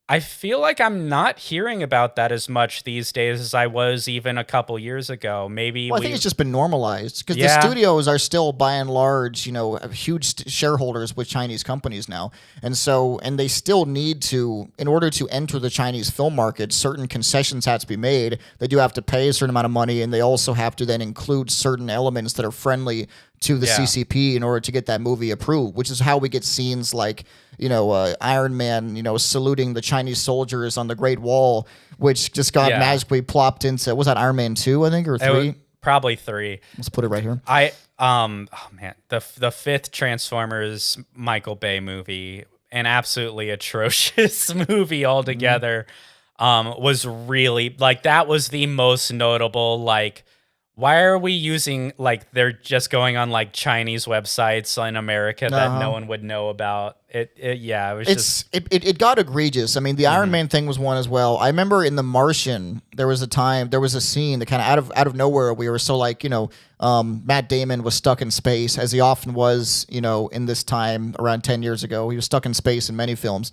I feel like I'm not hearing about that as much these days as I was even a couple years ago. Maybe I think it's just been normalized because the studios are still, by and large, huge shareholders with Chinese companies now, and they still need to, in order to enter the Chinese film market, certain concessions have to be made. They do have to pay a certain amount of money, and they also have to then include certain elements that are friendly to the CCP in order to get that movie approved, which is how we get scenes like, Iron Man, saluting the Chinese soldiers on the Great Wall, which just got magically plopped into, was that Iron Man 2, I think, or 3? Probably 3. Let's put it right here. Oh man, the fifth Transformers Michael Bay movie, an absolutely atrocious movie altogether, was really, like, that was the most notable, like, why are we using, like, they're just going on like Chinese websites in America that no one would know about? It got egregious. I mean, the Iron Man thing was one as well. I remember in The Martian, there was a scene that kind of out of nowhere, we were so like, Matt Damon was stuck in space, as he often was, in this time around 10 years ago. He was stuck in space in many films.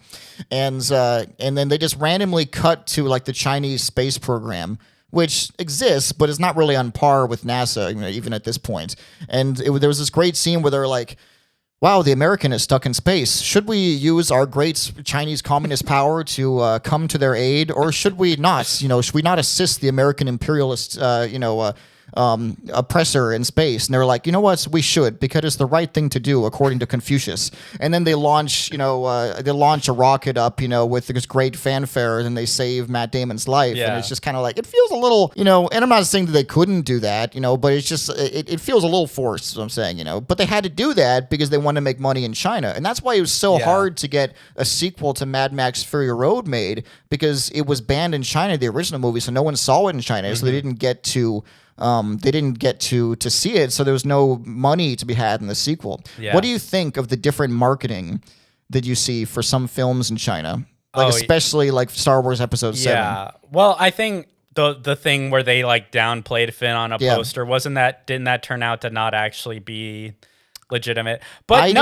And then they just randomly cut to like the Chinese space program, which exists, but is not really on par with NASA, even at this point. And there was this great scene where they're like, wow, the American is stuck in space. Should we use our great Chinese communist power to come to their aid, or should we not? Should we not assist the American imperialist, oppressor in space? And they're like, you know what? We should, because it's the right thing to do according to Confucius. And then they launch, a rocket up, with this great fanfare, and then they save Matt Damon's life. And it's just kind of like, it feels a little, and I'm not saying that they couldn't do that, but it's just, it feels a little forced, is what I'm saying, but they had to do that because they wanted to make money in China. And that's why it was so hard to get a sequel to Mad Max Fury Road made, because it was banned in China, the original movie, so no one saw it in China, so they didn't get to see it, so there was no money to be had in the sequel. What do you think of the different marketing that you see for some films in China, especially like Star Wars Episode 7? Yeah, well, I think the thing where they like downplayed Finn on a poster, didn't that turn out to not actually be legitimate? But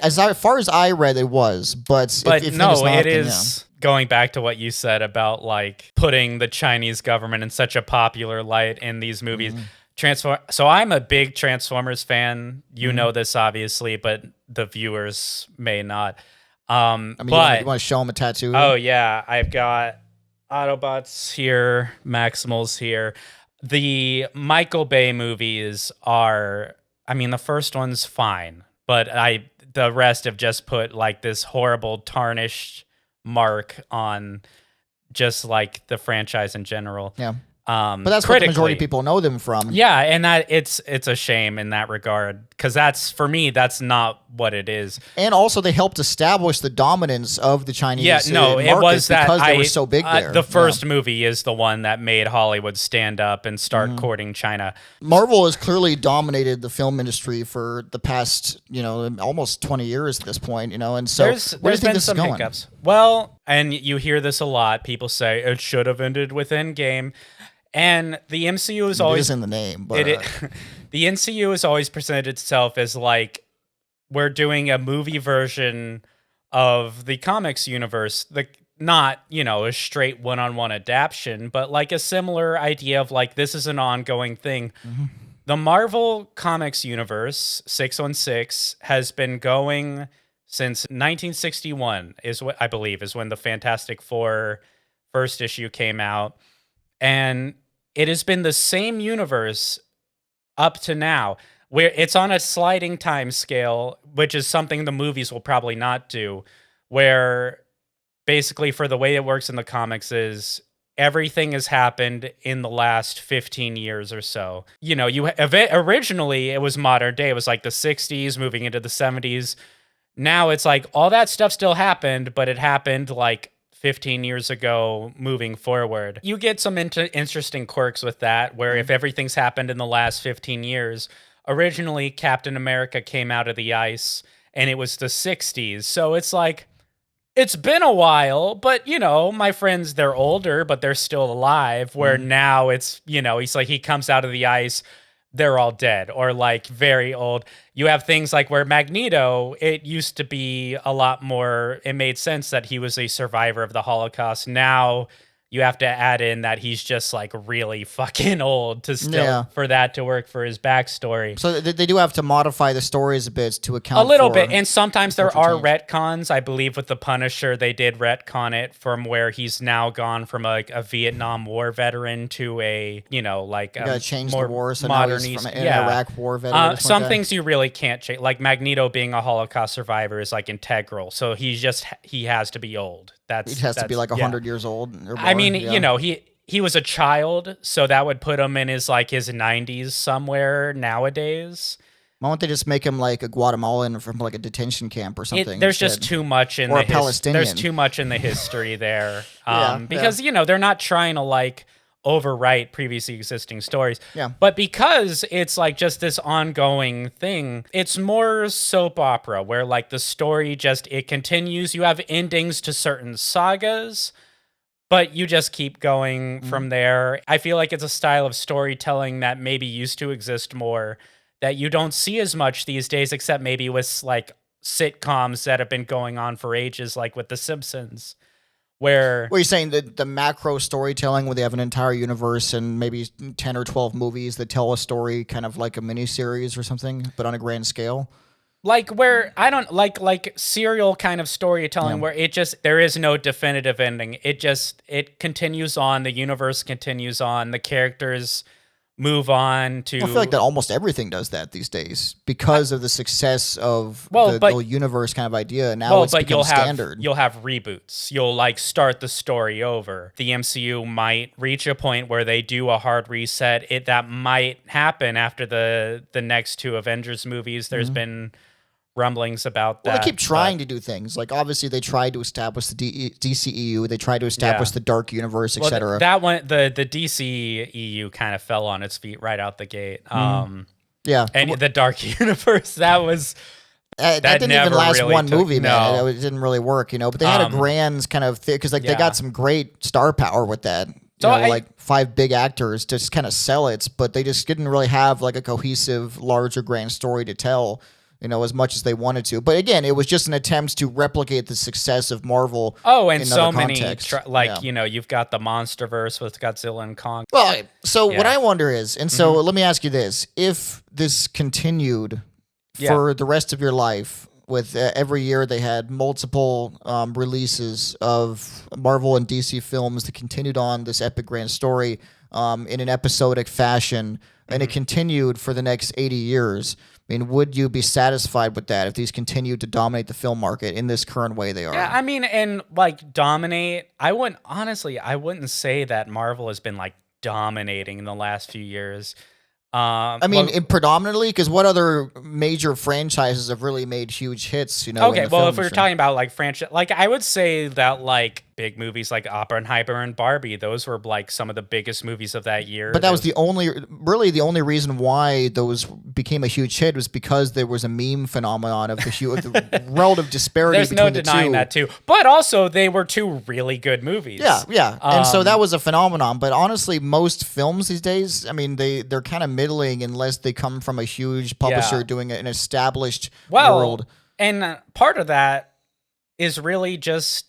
as far as I read, it was, but if no, it's not, it is. Going back to what you said about like putting the Chinese government in such a popular light in these movies. So I'm a big Transformers fan. You know this obviously, but the viewers may not. You want to show them a tattoo? Oh yeah, I've got Autobots here, Maximals here. The Michael Bay movies are, the first one's fine, but the rest have just put like this horrible tarnished mark on just like the franchise in general. But that's what the majority of people know them from. Yeah, and that it's a shame in that regard, because for me that's not what it is. And also they helped establish the dominance of the Chinese it was that because they were so big there. The first movie is the one that made Hollywood stand up and start courting China. Marvel has clearly dominated the film industry for the past, almost 20 years at this point, and so there's been some hiccups. Well, and you hear this a lot. People say it should have ended with Endgame. And the MCU is always, it is in the name, but the MCU has always presented itself as like, we're doing a movie version of the comics universe, not, a straight one-on-one adaptation, but like a similar idea of like, this is an ongoing thing. The Marvel Comics universe, 616, has been going since 1961 is what I believe is when the Fantastic Four first issue came out. And it has been the same universe up to now, where it's on a sliding time scale, which is something the movies will probably not do, where basically for the way it works in the comics is everything has happened in the last 15 years or so. You know, originally it was modern day. It was like the 60s moving into the 70s. Now it's like all that stuff still happened, but it happened like 15 years ago moving forward. You get some interesting quirks with that, where if everything's happened in the last 15 years, originally Captain America came out of the ice and it was the 60s. So it's like, it's been a while, but you know, my friends, they're older, but they're still alive, where now it's, you know, he's like, he comes out of the ice, they're all dead or like very old. You have things like where Magneto, it used to be a lot more, it made sense that he was a survivor of the Holocaust. Now you have to add in that he's just like really fucking old to still for that to work for his backstory. So they do have to modify the stories a bit to account a little for bit. And sometimes there are change. retcons. I believe with the Punisher, they did retcon it from where he's now gone from a Vietnam War veteran to a, you know, like change more the war, so modern now he's from an Iraq war veteran. Some things you really can't change. Like Magneto being a Holocaust survivor is like integral. So he has to be old. He has to be like 100 years old. Or more. I mean, you know, he was a child, so that would put him in his 90s somewhere nowadays. Why don't they just make him like a Guatemalan from like a detention camp or something? There's just too much in or Palestinian. There's too much in the history there, because you know they're not trying to like overwrite previously existing stories. Yeah. But because it's like just this ongoing thing, it's more soap opera where like the story it continues. You have endings to certain sagas, but you just keep going from there. I feel like it's a style of storytelling that maybe used to exist more that you don't see as much these days, except maybe with like sitcoms that have been going on for ages, like with The Simpsons. Where you're saying that the macro storytelling where they have an entire universe and maybe 10 or 12 movies that tell a story kind of like a miniseries or something, but on a grand scale? Like where I don't like serial kind of storytelling where there is no definitive ending. It continues on, the universe continues on, the characters move on to... I feel like that almost everything does that these days because of the success of the universe kind of idea. Now it's become standard. You'll have reboots. You'll like start the story over. The MCU might reach a point where they do a hard reset. That might happen after the next two Avengers movies. There's been rumblings about that. Well, they keep trying to do things. Like, obviously, they tried to establish the DCEU. They tried to establish the Dark Universe, etc. That one, the DCEU kind of fell on its feet right out the gate. And the Dark Universe, that was... that didn't even last really one movie, man. No. It didn't really work, you know. But they had a grand kind of thing, because like they got some great star power with that. So like 5 big actors to just kind of sell it, but they just didn't really have like a cohesive, larger, grand story to tell, you know, as much as they wanted to. But again, it was just an attempt to replicate the success of Marvel. Oh, and so many, you know, you've got the MonsterVerse with Godzilla and Kong. Well, so what I wonder is, and so let me ask you this: if this continued for the rest of your life, with every year they had multiple releases of Marvel and DC films that continued on this epic grand story in an episodic fashion, and it continued for the next 80 years. I mean, would you be satisfied with that if these continued to dominate the film market in this current way they are? Yeah, I mean, and like dominate, I wouldn't say that Marvel has been like dominating in the last few years. I mean, predominantly, because what other major franchises have really made huge hits? You know. Okay, well, if we're talking about like franchise, like I would say that like big movies like Oppenheimer and Barbie, those were like some of the biggest movies of that year. But that was the only reason why those became a huge hit was because there was a meme phenomenon of the relative disparity. There's between no denying that too. But also, they were 2 really good movies. Yeah, and so that was a phenomenon. But honestly, most films these days, I mean, they're kind of middling unless they come from a huge publisher doing an established world. And part of that is really just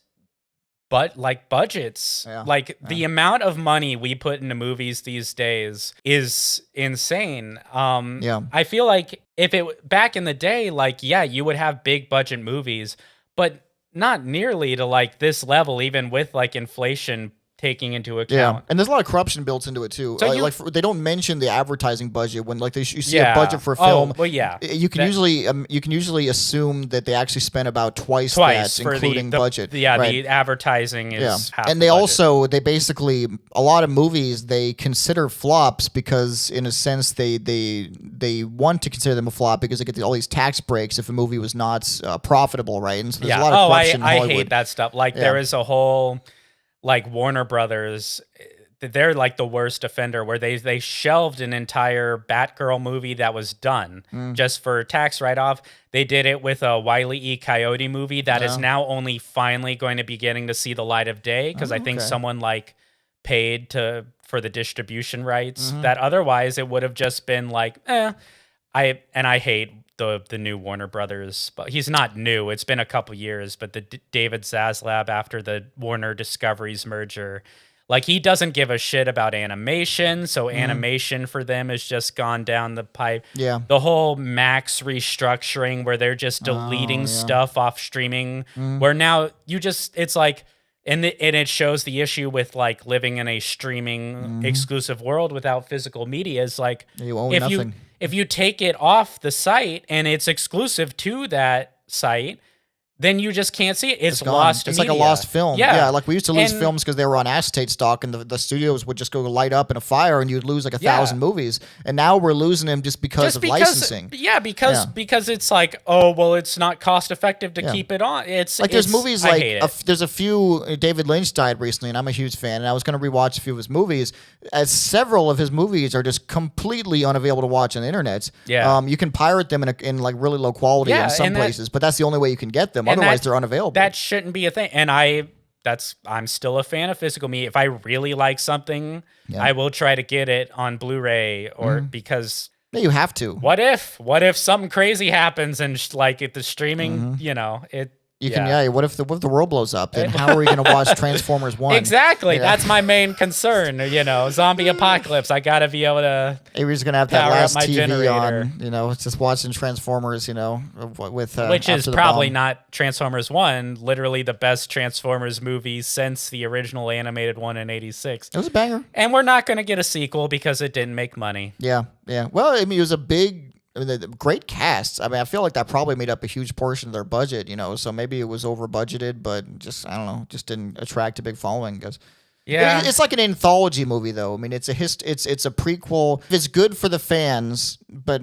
but like budgets. Yeah, Like the amount of money we put into movies these days is insane. Yeah. I feel like if it back in the day, like, yeah, you would have big budget movies, but not nearly to like this level, even with like inflation taking into account. Yeah, and there's a lot of corruption built into it too. So They don't mention the advertising budget when like you see Yeah. a budget for a film. Oh, well, yeah. You can usually assume that they actually spent about twice that, for including the budget. Yeah, right? the advertising is half And the they budget. they basically a lot of movies they consider flops because in a sense they want to consider them a flop because they get all these tax breaks if a movie was not profitable, right? And so there's a lot of corruption in I Hollywood. hate that stuff. Like there is a whole like Warner Brothers, they're like the worst offender where they shelved an entire Batgirl movie that was done just for tax write-off. They did it with a Wile E. Coyote movie that is now only finally going to be getting to see the light of day because I think someone like paid for the distribution rights that otherwise it would have just been like, I hate the new Warner Brothers, but he's not new. It's been a couple years, but the David Zaslav after the Warner Discoveries merger, like he doesn't give a shit about animation. So animation for them has just gone down the pipe. Yeah. The whole Max restructuring where they're just deleting stuff off streaming where now it's like, and it shows the issue with like living in a streaming exclusive world without physical media is like, you own nothing. If you take it off the site and it's exclusive to that site, then you just can't see it. It's gone. lost It's media. like a lost film. Yeah. Like we used to lose films because they were on acetate stock and the studios would just go light up in a fire and you'd lose like 1,000 movies. And now we're losing them just because of licensing. Yeah, because it's like, oh, well, it's not cost effective to keep it on. It's like there's movies I like hate it. there's a few. David Lynch died recently, and I'm a huge fan. And I was going to rewatch a few of his movies. As several of his movies are just completely unavailable to watch on the internet. Yeah. You can pirate them in like really low quality in some places, but that's the only way you can get them. Otherwise, they're unavailable. That shouldn't be a thing. And I'm still a fan of physical media. If I really like something, I will try to get it on Blu-ray or because yeah, you have to. What if something crazy happens and like if the streaming, You can, what if the world blows up? Then how are we going to watch Transformers 1? Exactly. Yeah. That's my main concern. Zombie apocalypse. I got to be able to. Avery's going to have that last TV generator. on, just watching Transformers, with. Which is probably not Transformers 1, literally the best Transformers movie since the original animated one in 86. It was a banger. And we're not going to get a sequel because it didn't make money. Yeah. Well, it was a big. The great cast. I feel like that probably made up a huge portion of their budget, so maybe it was over budgeted, but just, I don't know, just didn't attract a big following because it's like an anthology movie though. It's a it's a prequel. It's good for the fans, but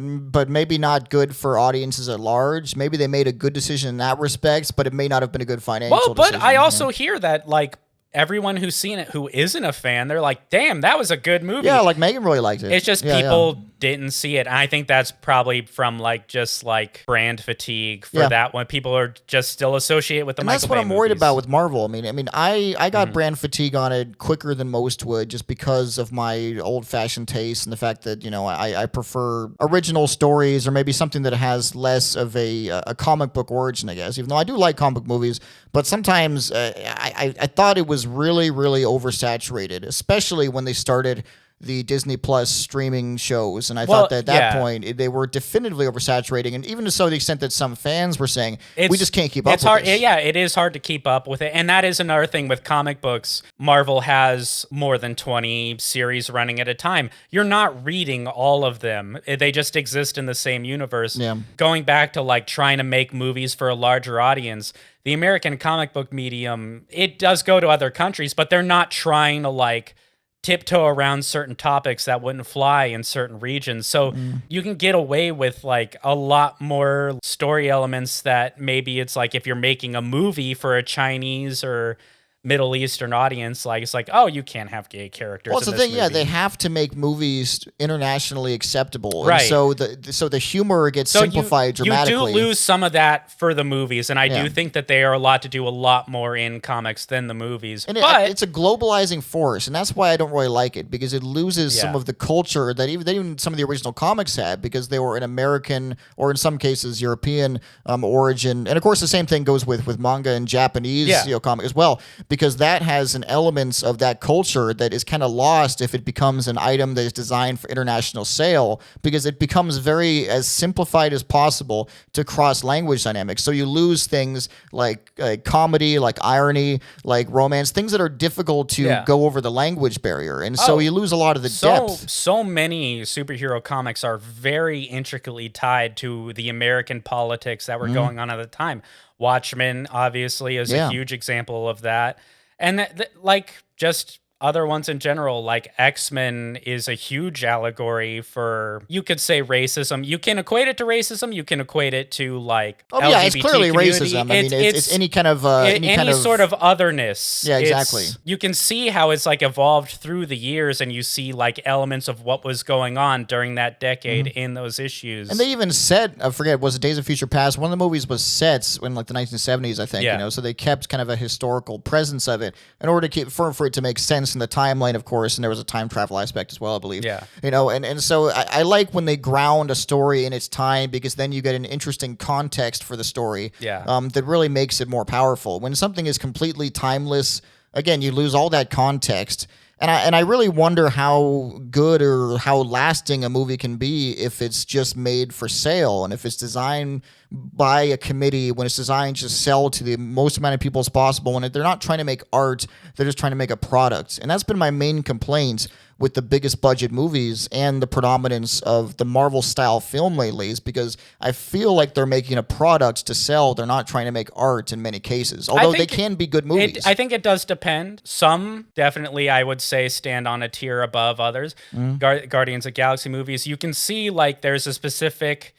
maybe not good for audiences at large. Maybe they made a good decision in that respect, but it may not have been a good financial decision. But I also hear that like everyone who's seen it who isn't a fan, they're like, damn, that was a good movie. Yeah, like Megan really liked it. It's just people didn't see it. And I think that's probably from just brand fatigue for that one. People are just still associated with the Michael Bay that's what I'm worried movies. about with Marvel. I got brand fatigue on it quicker than most would just because of my old-fashioned taste and the fact that, I prefer original stories or maybe something that has less of a comic book origin, I guess, even though I do like comic book movies. But sometimes I thought it was really, really oversaturated, especially when they started the Disney Plus streaming shows. And I thought that at that point, they were definitively oversaturating. And even to so the extent that some fans were saying, we just can't keep up with this. Yeah, it is hard to keep up with it. And that is another thing with comic books. Marvel has more than 20 series running at a time. You're not reading all of them. They just exist in the same universe. Yeah. Going back to trying to make movies for a larger audience, the American comic book medium, it does go to other countries, but they're not trying to tiptoe around certain topics that wouldn't fly in certain regions. So you can get away with a lot more story elements that maybe it's if you're making a movie for a Chinese or Middle Eastern audience, it's oh, you can't have gay characters. Well, it's the thing, they have to make movies internationally acceptable, right? And so the humor gets simplified dramatically. You do lose some of that for the movies, and I do think that they are allowed to do a lot more in comics than the movies. And but it's a globalizing force, and that's why I don't really like it because it loses some of the culture that even some of the original comics had because they were an American or in some cases European origin, and of course the same thing goes with manga and Japanese comic as well. because that has an elements of that culture that is kind of lost if it becomes an item that is designed for international sale, because it becomes very as simplified as possible to cross language dynamics. So you lose things like comedy, like irony, like romance, things that are difficult to go over the language barrier. And so you lose a lot of the depth. So many superhero comics are very intricately tied to the American politics that were going on at the time. Watchmen, obviously, is a huge example of that. And like just other ones in general, like X-Men is a huge allegory for, you could say, racism. You can equate it to racism. You can equate it to like LGBT it's clearly community. racism. I mean, it's any kind of any sort of otherness. Yeah, exactly. You can see how it's like evolved through the years, and you see like elements of what was going on during that decade in those issues. And they even said, I forget, was it Days of Future Past? One of the movies was set in like the 1970s, I think. You know, so they kept kind of a historical presence of it in order to keep for it to make sense in the timeline, of course, and there was a time travel aspect as well, I believe. Yeah. You know, and so I like when they ground a story in its time, because then you get an interesting context for the story. That really makes it more powerful. When something is completely timeless, again, you lose all that context. And I really wonder how good or how lasting a movie can be if it's just made for sale, and if it's designed by a committee, when it's designed to sell to the most amount of people as possible, when they're not trying to make art, they're just trying to make a product. And that's been my main complaint with the biggest budget movies and the predominance of the Marvel style film lately, is because I feel like they're making a product to sell. They're not trying to make art in many cases, although they can be good movies. I think it does depend. Some definitely, I would say, stand on a tier above others. Guardians of the Galaxy movies, you can see like there's a specific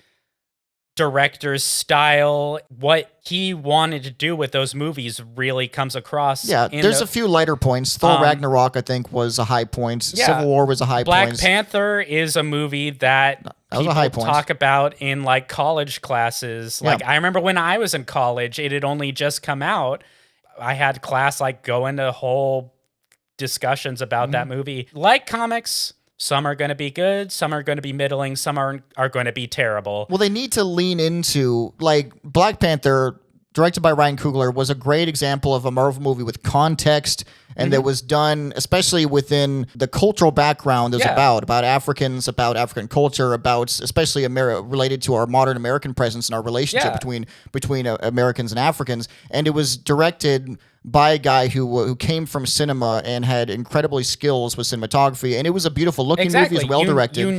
director's style. What he wanted to do with those movies really comes across. There's a few lighter points. Thor Ragnarok, I think, was a high point. Civil War was a high point. Black Panther is a movie that people talk about in like college classes. Like I remember when I was in college, it had only just come out. I had class like go into whole discussions about that movie. Like comics, some are going to be good, some are going to be middling, some are going to be terrible. Well, they need to lean into, like, Black Panther, directed by Ryan Coogler, was a great example of a Marvel movie with context, and that was done, especially within the cultural background is about Africans, about African culture, about especially related to our modern American presence and our relationship between Americans and Africans. And it was directed by a guy who came from cinema and had incredibly skills with cinematography, and it was a beautiful looking movie. It was well directed. You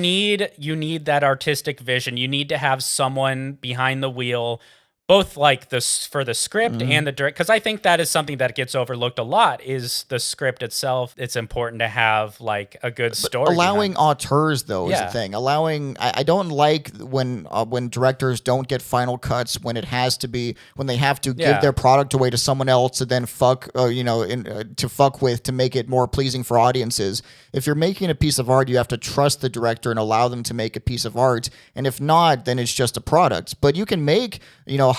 need that artistic vision. You need to have someone behind the wheel, both like this for the script and the direct, because I think that is something that gets overlooked a lot, is the script itself. It's important to have like a good story. But allowing auteurs, though, is the thing. I don't like when directors don't get final cuts, when they have to give their product away to someone else to then fuck with to make it more pleasing for audiences. If you're making a piece of art, you have to trust the director and allow them to make a piece of art. And if not, then it's just a product. But you can make,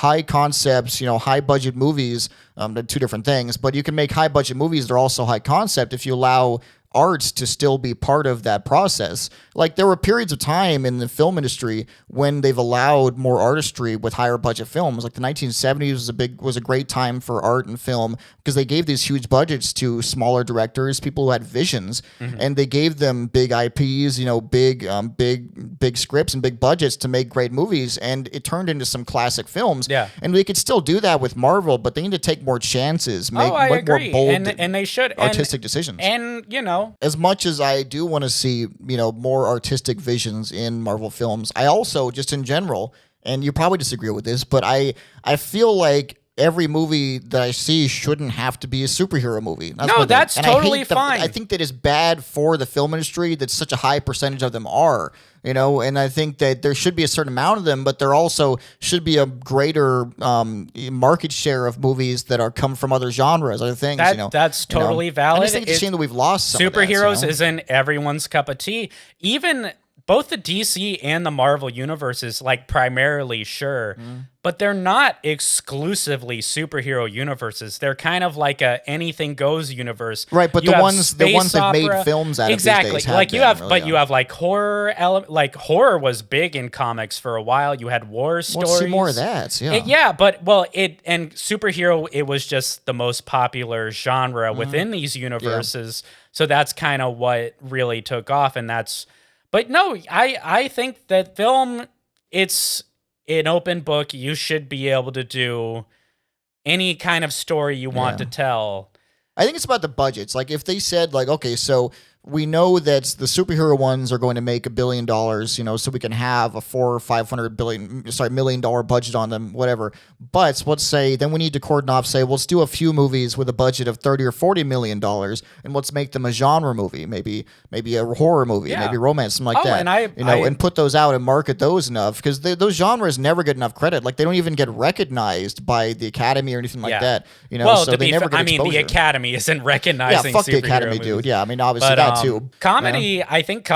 high concepts, high budget movies. They're two different things, but you can make high budget movies that are also high concept if you allow arts to still be part of that process. Like, there were periods of time in the film industry when they've allowed more artistry with higher budget films. Like the 1970s was a great time for art and film, because they gave these huge budgets to smaller directors, people who had visions, and they gave them big IPs, big scripts and big budgets to make great movies, and it turned into some classic films. And we could still do that with Marvel, but they need to take more chances, make more bold and they should artistic decisions. And as much as I do want to see, more artistic visions in Marvel films, I also, just in general, and you probably disagree with this, but I feel like every movie that I see shouldn't have to be a superhero movie. That's totally fine. I think that is bad for the film industry that such a high percentage of them are, and I think that there should be a certain amount of them, but there also should be a greater market share of movies that come from other genres, other things. That's totally valid. I just think it's a shame that we've lost some superheroes of that, isn't everyone's cup of tea. Even both the DC and the Marvel universes, like primarily, sure, but they're not exclusively superhero universes. They're kind of like a anything goes universe. Right, but You the have ones space they've made opera. films out exactly. of these days Like you been, have, really, but you have like horror like horror was big in comics for a while. You had war stories. Let's see more of that. Yeah. Yeah, but well, and superhero, it was just the most popular genre within these universes. So that's kind of what really took off, and that's. But no, I think that film, it's an open book. You should be able to do any kind of story you want to tell. I think it's about the budgets. Like if they said like, okay, so we know that the superhero ones are going to make $1 billion, you know, so we can have a $400 million budget on them, whatever. But let's say then we need to cordon off, say, well, let's do a few movies with a budget of $30 or $40 million, and let's make them a genre movie, maybe a horror movie, maybe romance, something like that. And and put those out and market those enough, because those genres never get enough credit. Like they don't even get recognized by the Academy or anything like that. You know, well, so they never get exposure. the Academy isn't recognizing. Yeah, fuck the superhero Academy, movies. dude. Yeah, I mean, obviously that too. Comedy, I think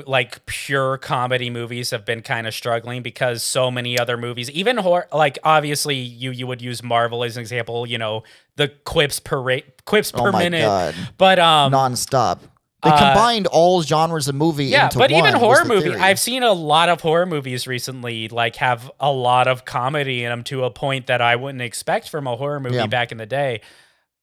like pure comedy movies have been kind of struggling because so many other movies, even horror, like obviously you would use Marvel as an example, you know, the quips per minute. God. But nonstop. They combined all genres of movie into but one. even horror movie, theory. I've seen a lot of horror movies recently, like have a lot of comedy in them to a point that I wouldn't expect from a horror movie back in the day.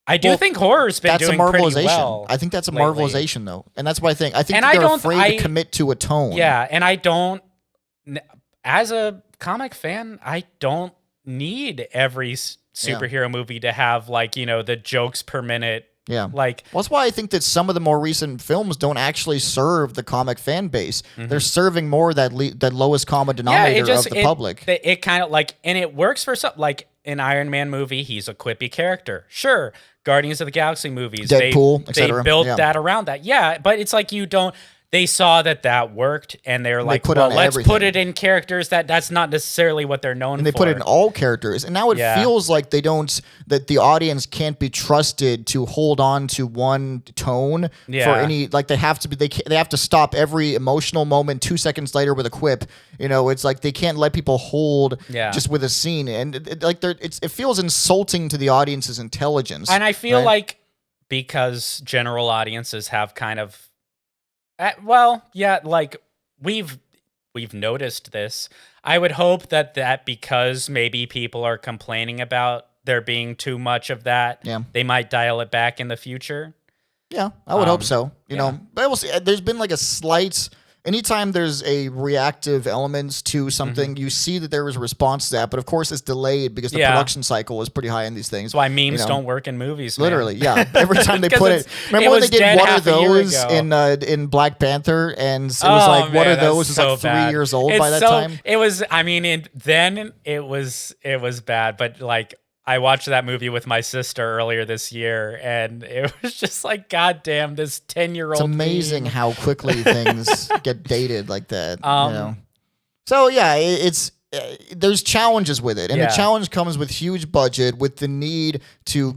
I do think horror's been doing pretty well. I think that's a lately. marvelization, though, and that's why I think And they're afraid to commit to a tone. Yeah, and I don't. As a comic fan, I don't need every superhero movie to have like, you know, the jokes per minute. Yeah. Like, well, that's why I think that some of the more recent films don't actually serve the comic fan base. They're serving more that lowest common denominator of the public. It kind of like, and it works for some, like an Iron Man movie, he's a quippy character. Sure. Guardians of the Galaxy movies, Deadpool, they built that around that. Yeah, but it's like they saw that worked, and they're like, well, let's put it in characters that's not necessarily what they're known for. And they put it in all characters. And now it feels like that the audience can't be trusted to hold on to one tone for any, like they have to stop every emotional moment 2 seconds later with a quip. You know, it's like they can't let people hold just with a scene. And it feels insulting to the audience's intelligence. And I feel like because general audiences have kind of, like we've noticed this. I would hope that because maybe people are complaining about there being too much of that, they might dial it back in the future. Yeah, I would hope so. You know, but we'll see. There's been like a slight. Anytime there's a reactive elements to something, you see that there was a response to that, but of course it's delayed because the production cycle is pretty high in these things. That's why memes don't work in movies. Literally, yeah. Every time they put it, remember when they did What Are Those in Black Panther, and it was like What Are Those is like 3 years old by that time. It was. I mean, then it was bad, but like. I watched that movie with my sister earlier this year, and it was just like, God damn, this 10-year-old. It's amazing how quickly things get dated like that. You know? So yeah, it's there's challenges with it, and the challenge comes with huge budget, with the need to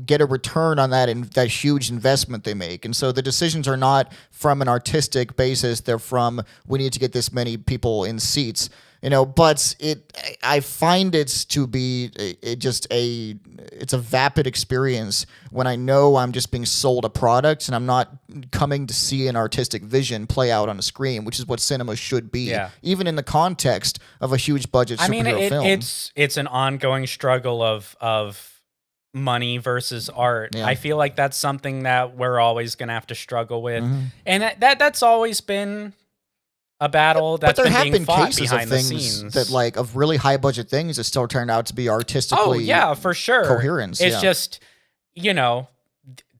get a return on that huge investment they make, and so the decisions are not from an artistic basis; they're from we need to get this many people in seats. You know, but I find it to be it's a vapid experience when I know I'm just being sold a product and I'm not coming to see an artistic vision play out on a screen, which is what cinema should be, even in the context of a huge budget superhero film. It's an ongoing struggle of money versus art. I feel like that's something that we're always going to have to struggle with, and that's always been a battle that's been being fought behind the scenes. That like of really high budget things that still turned out to be artistically for sure coherence. It's just, you know,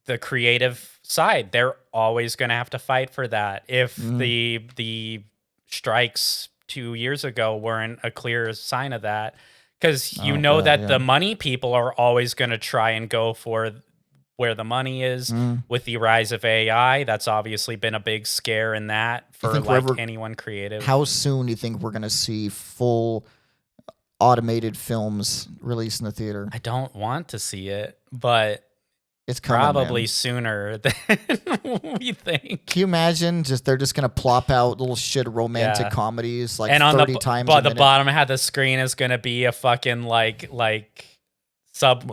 the creative side, they're always going to have to fight for that. If the strikes 2 years ago weren't a clear sign of that, because the money people are always going to try and go for where the money is. With the rise of AI, that's obviously been a big scare in that for like anyone creative. How soon do you think we're going to see full automated films released in the theater? I don't want to see it, but It's coming, Probably man. sooner than we think. Can you imagine? They're just gonna plop out little shit romantic Yeah. comedies like And on 30 the times but a the minute. bottom half of the screen is gonna be a fucking like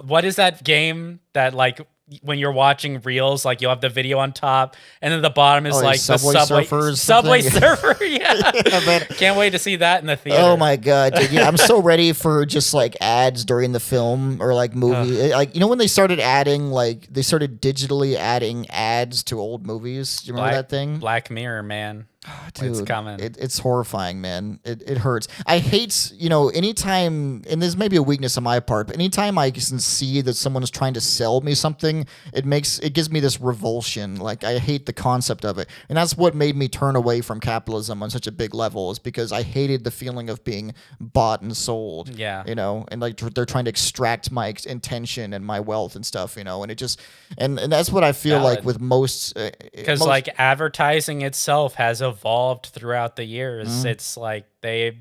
what is that game that like when you're watching reels, like you'll have the video on top, and then the bottom is like Subway the Surfers Subway something? Surfer. Yeah, Yeah, man. can't wait to see that in the theater. Oh my god, dude! Yeah, I'm so ready for just like ads during the film or like movie. Like when they started adding they started digitally adding ads to old movies. Do you remember that thing? Black Mirror, man. Dude, It's coming. It's horrifying, man. It hurts. I hate, anytime, and this may be a weakness on my part, but anytime I can see that someone is trying to sell me something, it gives me this revulsion. Like, I hate the concept of it. And that's what made me turn away from capitalism on such a big level, is because I hated the feeling of being bought and sold. Yeah. And like they're trying to extract my intention and my wealth and stuff, and it just, and that's what I feel like with most. Because like advertising itself has evolved throughout the years. It's like they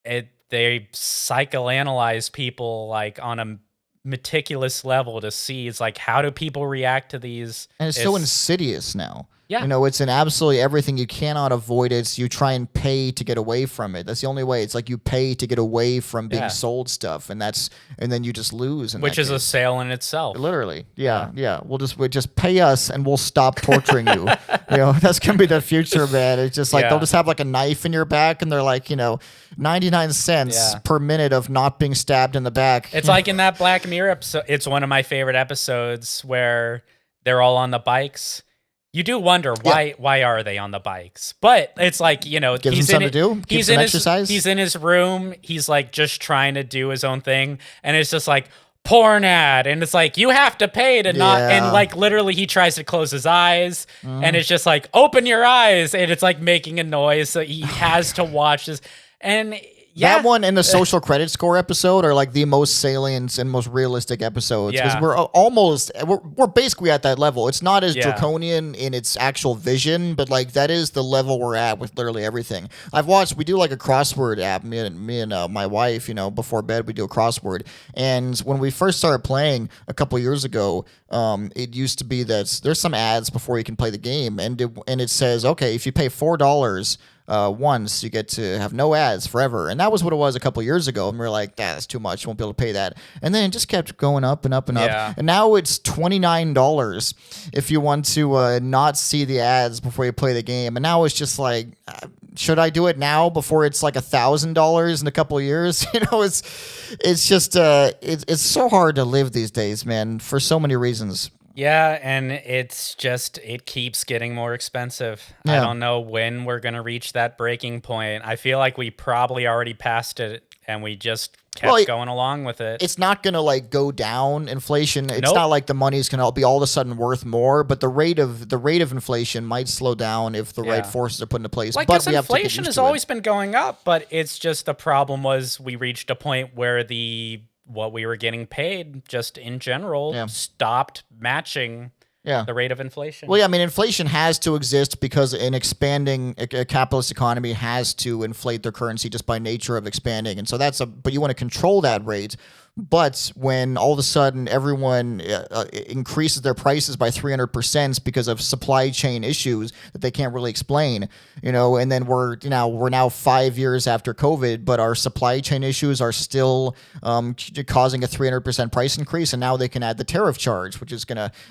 psychoanalyze people like on a meticulous level to see it's like, how do people react to these? And it's so insidious now. Yeah. It's in absolutely everything. You cannot avoid it. So you try and pay to get away from it. That's the only way. It's like you pay to get away from being sold stuff, and then you just lose. Which is a sale in itself. Literally. Yeah. We'll just pay us and we'll stop torturing you. That's gonna be the future, man. It's just like they'll just have like a knife in your back, and they're like, 99 cents per minute of not being stabbed in the back. It's like in that Black Mirror episode. It's one of my favorite episodes where they're all on the bikes. You do wonder why are they on the bikes? But it's like, gives him something to do. Keeps him exercise. He's in his room. He's like just trying to do his own thing, and it's just like porn ad, and it's like you have to pay to not. And like literally, he tries to close his eyes, and it's just like open your eyes, and it's like making a noise, so he has to watch this. And that one and the social credit score episode are like the most salient and most realistic episodes, because we're basically at that level. It's not as draconian in its actual vision, but like that is the level we're at with literally everything. We do like a crossword app, me and my wife, before bed we do a crossword. And when we first started playing a couple years ago, it used to be that there's some ads before you can play the game, and it says, okay, if you pay $4 once, you get to have no ads forever. And that was what it was a couple years ago. And we are like, that's too much. Won't be able to pay that. And then it just kept going up and up and up. And now it's $29 if you want to not see the ads before you play the game. And now it's just like, should I do it now before it's like $1,000 in a couple of years? It's just it's so hard to live these days, man, for so many reasons. Yeah, and it keeps getting more expensive. I don't know when we're going to reach that breaking point. I feel like we probably already passed it, and we just kept going along with it. It's not going to like go down, inflation. It's not like the money's going to be all of a sudden worth more, but the rate of inflation might slow down if the right forces are put into place. Like, but inflation has always been going up, but it's just the problem was we reached a point where what we were getting paid just in general stopped matching the rate of inflation. Well, yeah, I mean, inflation has to exist because an expanding a capitalist economy has to inflate their currency just by nature of expanding. And so but you want to control that rate. But when all of a sudden everyone increases their prices by 300% because of supply chain issues that they can't really explain, and then we're now 5 years after COVID, but our supply chain issues are still causing a 300% price increase, and now they can add the tariff charge, which is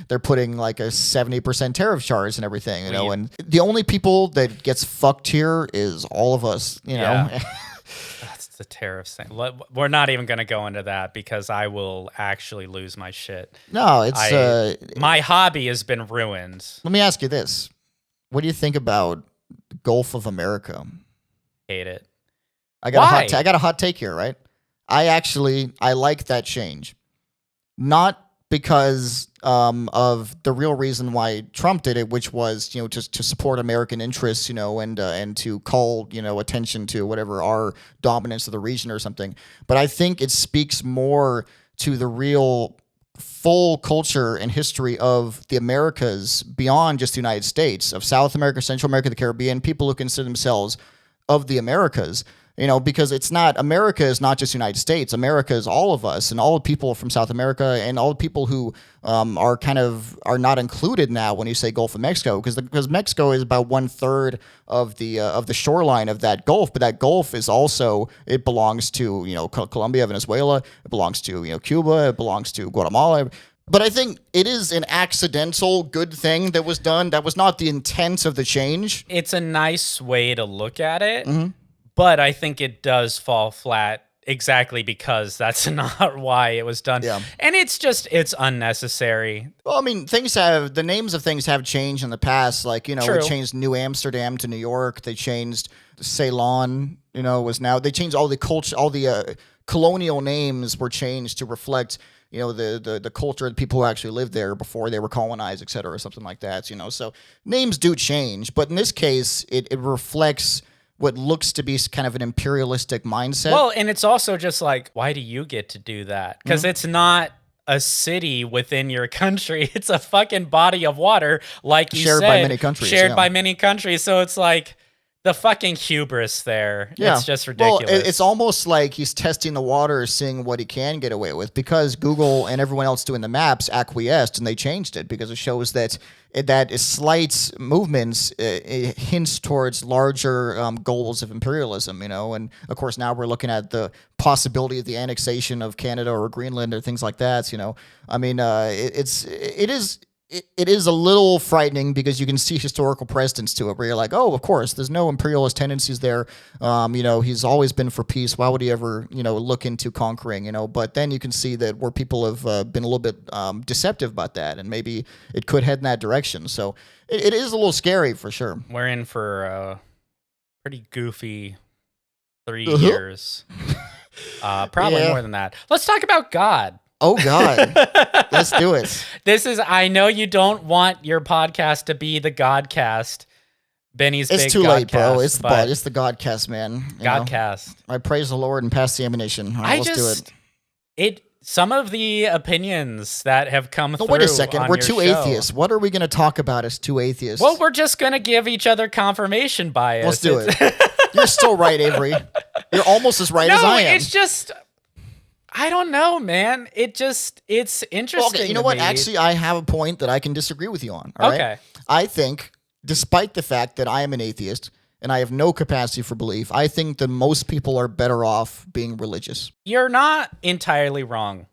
they're putting like a 70% tariff charge and everything, and the only people that gets fucked here is all of us, That's the tariff thing. We're not even going to go into that because I will actually lose my shit. No, it's my hobby has been ruined. Let me ask you this: what do you think about Gulf of America? Hate it. I got a hot take here, right? I like that change, not because of the real reason why Trump did it, which was just to support American interests, and to call attention to whatever our dominance of the region or something. But I think it speaks more to the real full culture and history of the Americas beyond just the United States, of South America, Central America, the Caribbean, people who consider themselves of the Americas. because America is not just the United States. America is all of us, and all the people from South America, and all the people who are not included now when you say Gulf of Mexico, because Mexico is about 1/3 of the shoreline of that Gulf, but that Gulf is also, it belongs to Colombia, Venezuela, it belongs to Cuba, it belongs to Guatemala. But I think it is an accidental good thing that was done. That was not the intent of the change. It's a nice way to look at it. Mm-hmm. But I think it does fall flat exactly because that's not why it was done. Yeah. And it's unnecessary. Well, I mean, the names of things have changed in the past. Like, we True. changed New Amsterdam to New York. They changed Ceylon, they changed all the culture, all the colonial names were changed to reflect, the culture of the people who actually lived there before they were colonized, et cetera, or something like that, So names do change. But in this case, it reflects what looks to be kind of an imperialistic mindset. Well, and it's also just like, why do you get to do that? Because it's not a city within your country. It's a fucking body of water, like you shared said. by many countries. Shared by many countries. So it's like the fucking hubris there. Yeah. It's just ridiculous. Well, it's almost like he's testing the waters, seeing what he can get away with, because Google and everyone else doing the maps acquiesced and they changed it because it shows that slight movements hints towards larger goals of imperialism, and of course now we're looking at the possibility of the annexation of Canada or Greenland or things like that. I mean, it is a little frightening because you can see historical precedents to it where you're like, oh, of course, there's no imperialist tendencies there. He's always been for peace. Why would he ever, look into conquering, But then you can see that where people have been a little bit deceptive about that, and maybe it could head in that direction. So it is a little scary for sure. We're in for a pretty goofy 3 years. Probably more than that. Let's talk about God. Oh, God. Let's do it. I know you don't want your podcast to be the Godcast. Benny's big Godcast. It's too late, bro. It's the Godcast, man. Godcast. I praise the Lord and pass the ammunition. All right, let's do it. Some of the opinions that have come through. Wait a second. We're two show. Atheists. What are we going to talk about as two atheists? Well, we're just going to give each other confirmation bias. Let's do it. You're still right, Avery. You're almost as right as I am. It's just... I don't know, man. It's interesting. Well, okay, you know what? Actually, I have a point that I can disagree with you on. All right? Okay. I think, despite the fact that I am an atheist and I have no capacity for belief, I think that most people are better off being religious. You're not entirely wrong.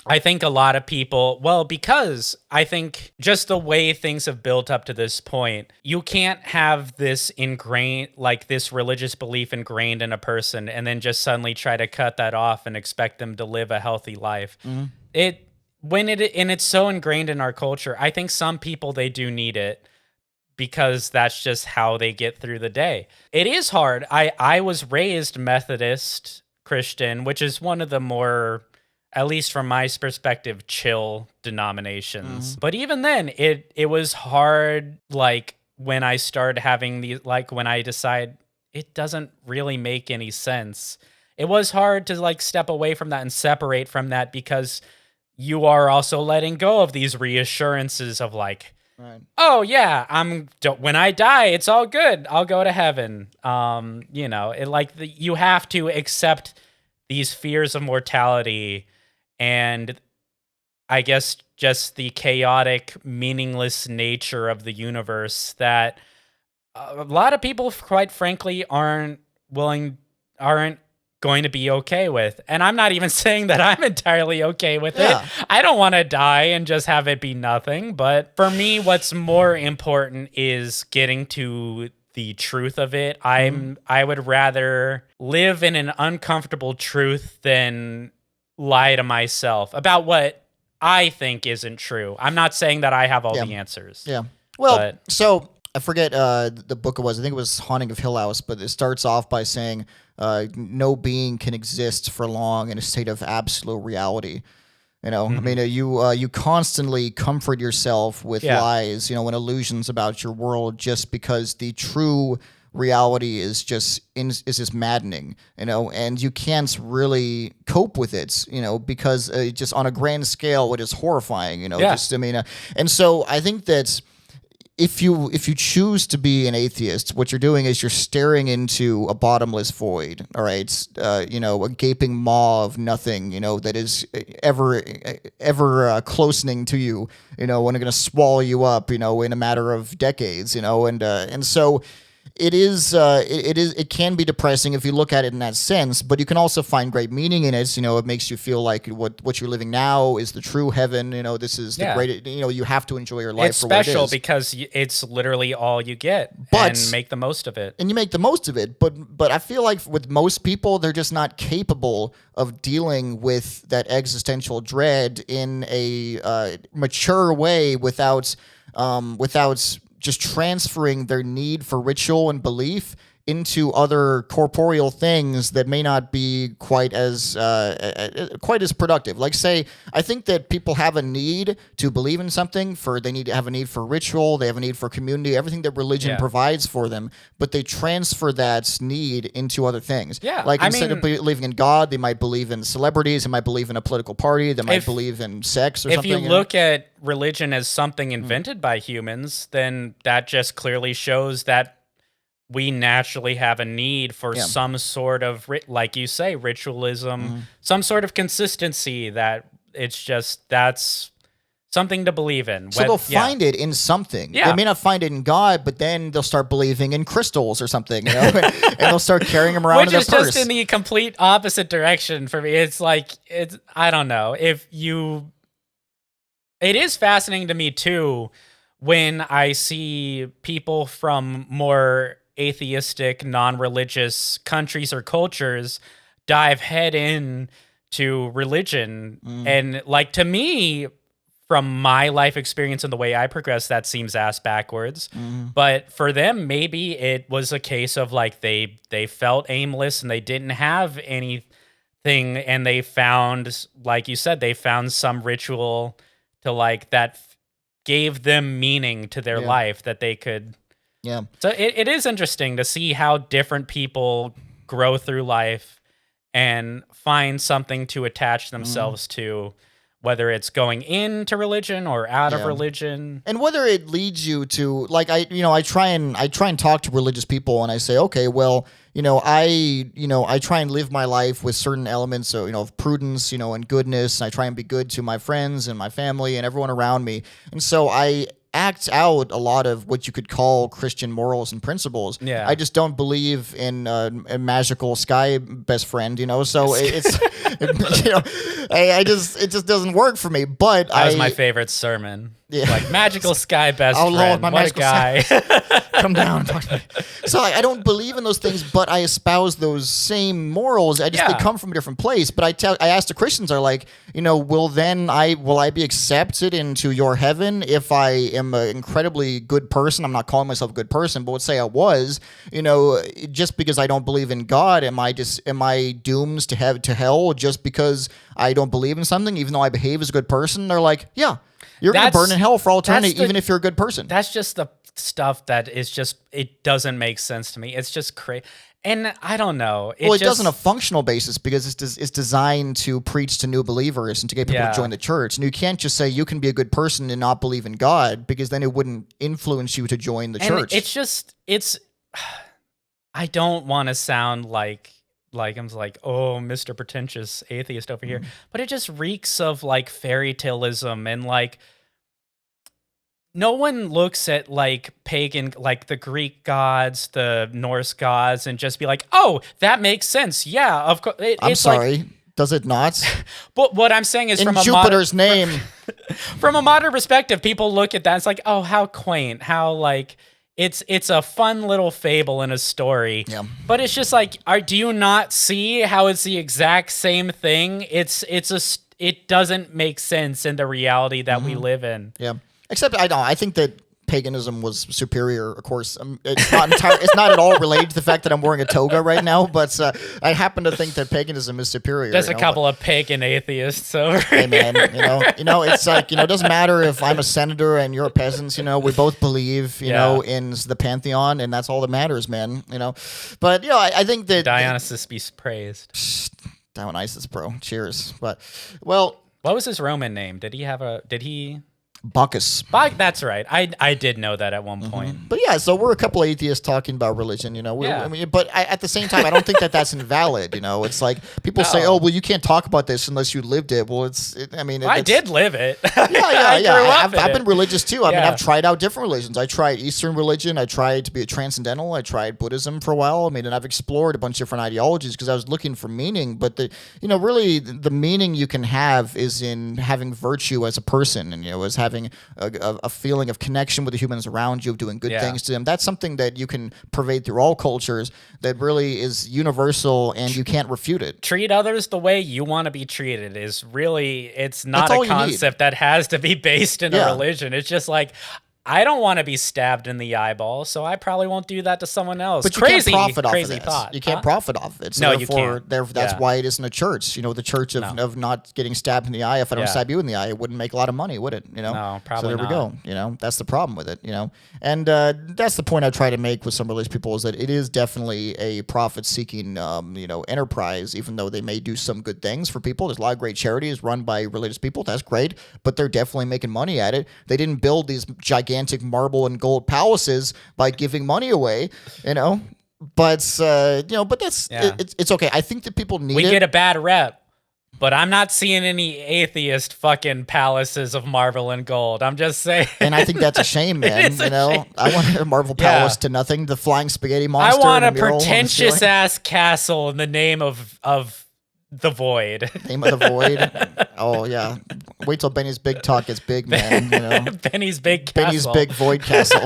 I think a lot of people, because I think just the way things have built up to this point, you can't have this this religious belief ingrained in a person and then just suddenly try to cut that off and expect them to live a healthy life. Mm-hmm. It's so ingrained in our culture. I think some people, they do need it because that's just how they get through the day. It is hard. I was raised Methodist Christian, which is one of the more, at least from my perspective, chill denominations. Mm-hmm. But even then, it was hard, when I started having when I decide it doesn't really make any sense. It was hard to step away from that and separate from that because you are also letting go of these reassurances of right. Oh yeah, when I die, it's all good. I'll go to heaven. You have to accept these fears of mortality. And I guess just the chaotic, meaningless nature of the universe that a lot of people, quite frankly, aren't going to be okay with. And I'm not even saying that I'm entirely okay with it. I don't want to die and just have it be nothing. But for me, what's more important is getting to the truth of it. I would rather live in an uncomfortable truth than lie to myself about what I think isn't true. I'm not saying that I have all the answers. Yeah. Well, so I forget the book it was. I think it was Haunting of Hill House, but it starts off by saying no being can exist for long in a state of absolute reality. Mm-hmm. I mean, you constantly comfort yourself with lies, and illusions about your world just because the true reality is just maddening, and you can't really cope with it, because just on a grand scale, it is horrifying, and so I think that if you choose to be an atheist, what you're doing is you're staring into a bottomless void. All right, a gaping maw of nothing. That is ever closening to you. And going to swallow you up. In a matter of decades. And so. It can be depressing if you look at it in that sense, but you can also find great meaning in it. It makes you feel like what you're living now is the true heaven. This is the great. You have to enjoy your life. It's for what it special is. because it's literally all you get, and make the most of it. And you make the most of it, but I feel like with most people, they're just not capable of dealing with that existential dread in a mature way without just transferring their need for ritual and belief into other corporeal things that may not be quite as productive. Like, say, I think that people have a need to believe in something. They need to have a need for ritual. They have a need for community. Everything that religion provides for them, but they transfer that need into other things. Yeah, like instead of believing in God, they might believe in celebrities. They might believe in a political party. They might believe in sex or something. If you look at religion as something invented by humans, then that just clearly shows that we naturally have a need for some sort of, like you say, ritualism, some sort of consistency that that's something to believe in. So they'll find it in something. Yeah. They may not find it in God, but then they'll start believing in crystals or something, and they'll start carrying them around in their purse. Which is just in the complete opposite direction for me. It's like, I don't know. It is fascinating to me too when I see people from more atheistic, non-religious countries or cultures dive head in to religion. And like, to me, from my life experience and the way I progress, that seems ass backwards. But for them, maybe it was a case of like they felt aimless and they didn't have anything, and they found, like you said, they found some ritual to like that gave them meaning to their life that they could. Yeah. So it is interesting to see how different people grow through life and find something to attach themselves to, whether it's going into religion or out of religion. And whether it leads you to, like, I try and talk to religious people, and I say, okay, well, I try and live my life with certain elements of prudence, and goodness, and I try and be good to my friends and my family and everyone around me. And so I act out a lot of what you could call Christian morals and principles. Yeah. I just don't believe in a magical sky best friend, so it's it just doesn't work for me. But that was my favorite sermon. Yeah. Like, magical sky best friend. Lord, my what a guy. Come down and talk to me. So I don't believe in those things, but I espouse those same morals. They come from a different place. But I ask the Christians, are like, will I be accepted into your heaven if I am an incredibly good person? I'm not calling myself a good person, but let's say I was, just because I don't believe in God, am I doomed to hell just because I don't believe in something, even though I behave as a good person? They're like, yeah. You're going to burn in hell for all eternity, even if you're a good person. That's just the stuff that is just, it doesn't make sense to me. It's just crazy. And I don't know. It does on a functional basis because it's designed to preach to new believers and to get people to join the church. And you can't just say you can be a good person and not believe in God, because then it wouldn't influence you to join the church. I don't want to sound like I'm like, oh, Mr. Pretentious atheist over here. But it just reeks of like fairy taleism, and like no one looks at like pagan, like the Greek gods, the Norse gods, and just be like, oh, that makes sense. Yeah, of course. I'm sorry. Does it not? But what I'm saying is, in Jupiter's name, from a modern perspective, people look at that. It's like, oh, how quaint, how like it's a fun little fable in a story. Yeah. But it's just like, do you not see how it's the exact same thing? It doesn't make sense in the reality that we live in. Yeah. Except I think that paganism was superior. Of course, it's not at all related to the fact that I'm wearing a toga right now. But I happen to think that paganism is superior. There's a couple of pagan atheists over. Hey man, it's like it doesn't matter if I'm a senator and you're a peasant. We both believe in the pantheon, and that's all that matters, man. But I think that Dionysus be praised. Dionysus, bro. Cheers. But well, what was his Roman name? Did he? Bacchus. That's right. I did know that at one point. But yeah, so we're a couple atheists talking about religion, Yeah. I mean, but at the same time, I don't think that that's invalid. It's like people say, No. "Oh, well, you can't talk about this unless you lived it." Well, I did live it. Yeah. I've been religious too. I mean, Yeah. I've tried out different religions. I tried Eastern religion. I tried to be a transcendental. I tried Buddhism for a while. I mean, and I've explored a bunch of different ideologies because I was looking for meaning. But really, the meaning you can have is in having virtue as a person, and as having a feeling of connection with the humans around you, of doing good things to them. That's something that you can pervade through all cultures. That really is universal, and you can't refute it. Treat others the way you want to be treated is really, it's not That's all a you need. concept that has to be based in a Yeah. religion. It's just like, I don't want to be stabbed in the eyeball, so I probably won't do that to someone else. But you Crazy, can't profit crazy off of thought. that. You can't Huh? profit off of it. So No, you therefore, can't. that's Yeah. why it isn't a church. The church of not getting stabbed in the eye. If I don't Yeah. stab you in the eye, it wouldn't make a lot of money, would it? No, probably So there not. we go. That's the problem with it. And that's the point I try to make with some religious people, is that it is definitely a profit-seeking, enterprise. Even though they may do some good things for people, there's a lot of great charities run by religious people. That's great, but they're definitely making money at it. They didn't build these gigantic marble and gold palaces by giving money away. But that's it's okay. I think that people need We it. get a bad rep, but I'm not seeing any atheist fucking palaces of marble and gold. I'm just saying. And I think that's a shame, man. is a shame. I want a Marvel Yeah. Palace to nothing. The flying spaghetti I monster. want a and mural on the pretentious ceiling. ass castle in the name of the void. Name of the Void. Oh yeah. Wait till Benny's big talk gets big, man. Benny's big castle. Benny's big Void Castle.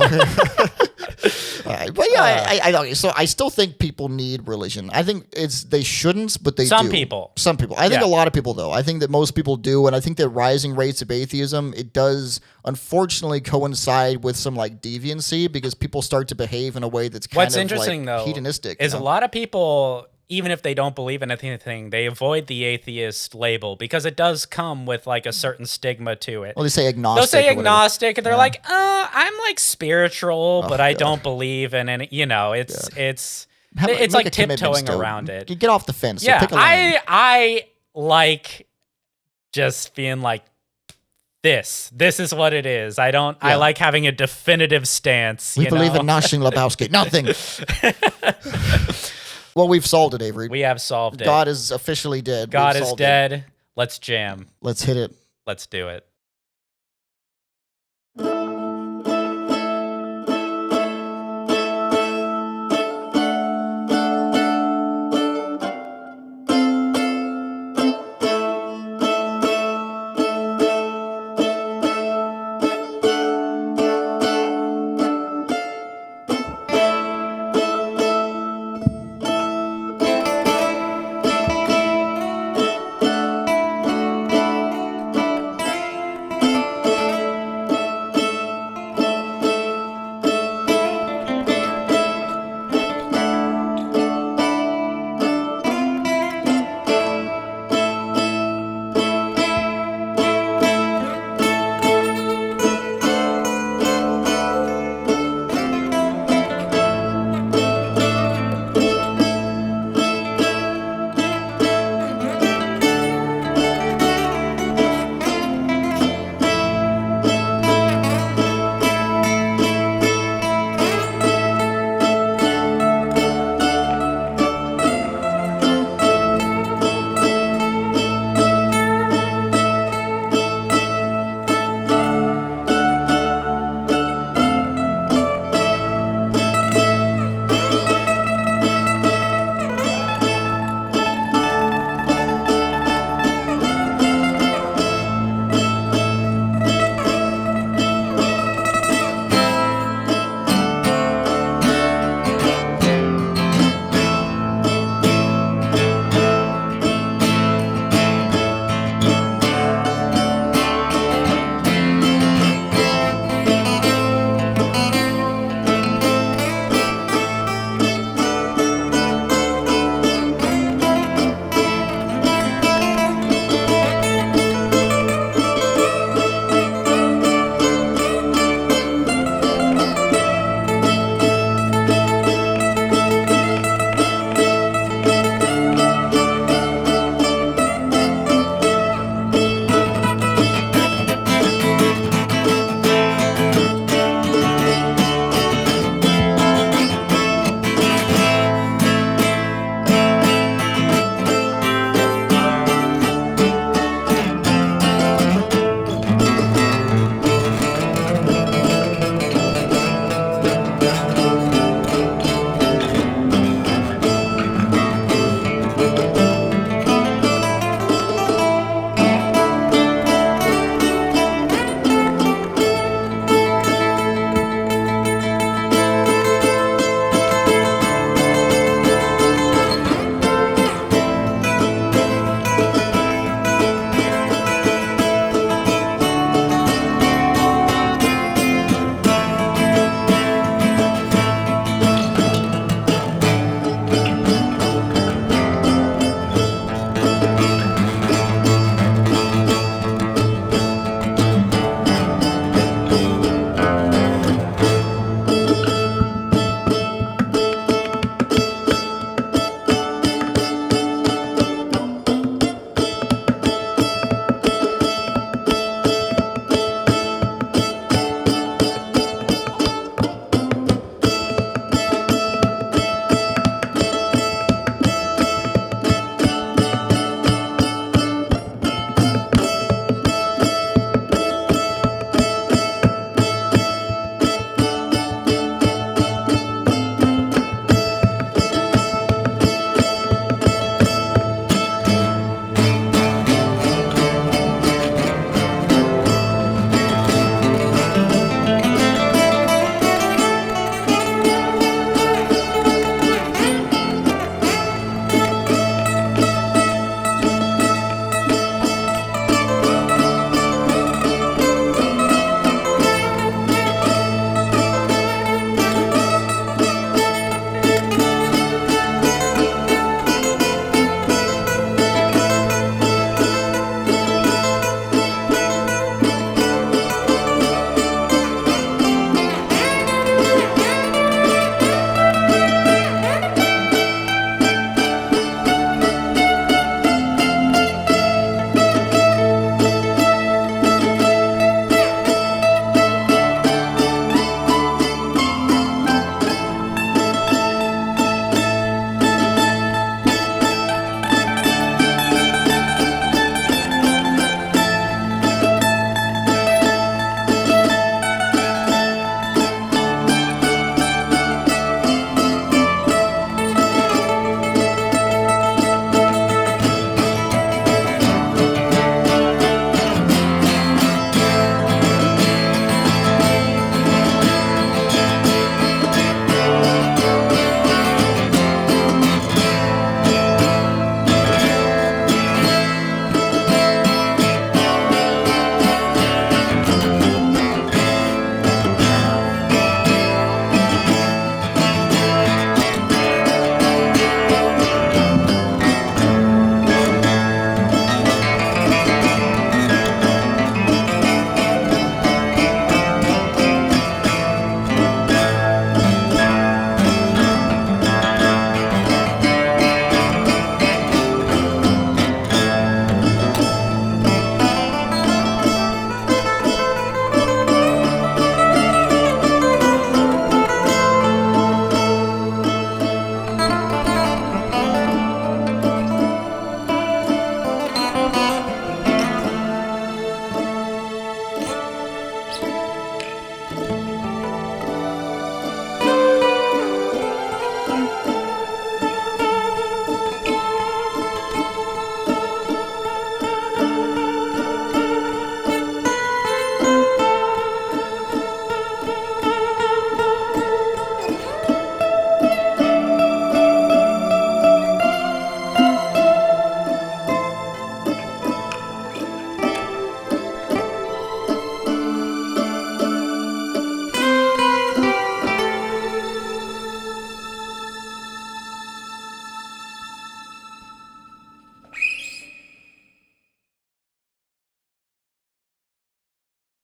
But yeah, I so I still think people need religion. I think they shouldn't, but they do. Some people. I think Yeah. a lot of people, though. I think that most people do, and I think that rising rates of atheism, it does unfortunately coincide with some like deviancy, because people start to behave in a way that's kind What's of interesting like though hedonistic. is a lot of people, even if they don't believe in anything, they avoid the atheist label because it does come with like a certain stigma to it. Well, they say agnostic. They'll say or whatever. agnostic, and they're like, I'm like spiritual, but I God. don't believe in any. It's Make it's a like commitment tiptoeing still. around it. Get off the fence. So Yeah, pick a lane. I like just being like, this is what it is. I Yeah. like having a definitive stance. We you believe know? in Noshing Lebowski. Nothing. Well, we've solved it, Avery. We have solved it. God is officially dead. God We've is solved it. dead. Let's jam. Let's hit it. Let's do it.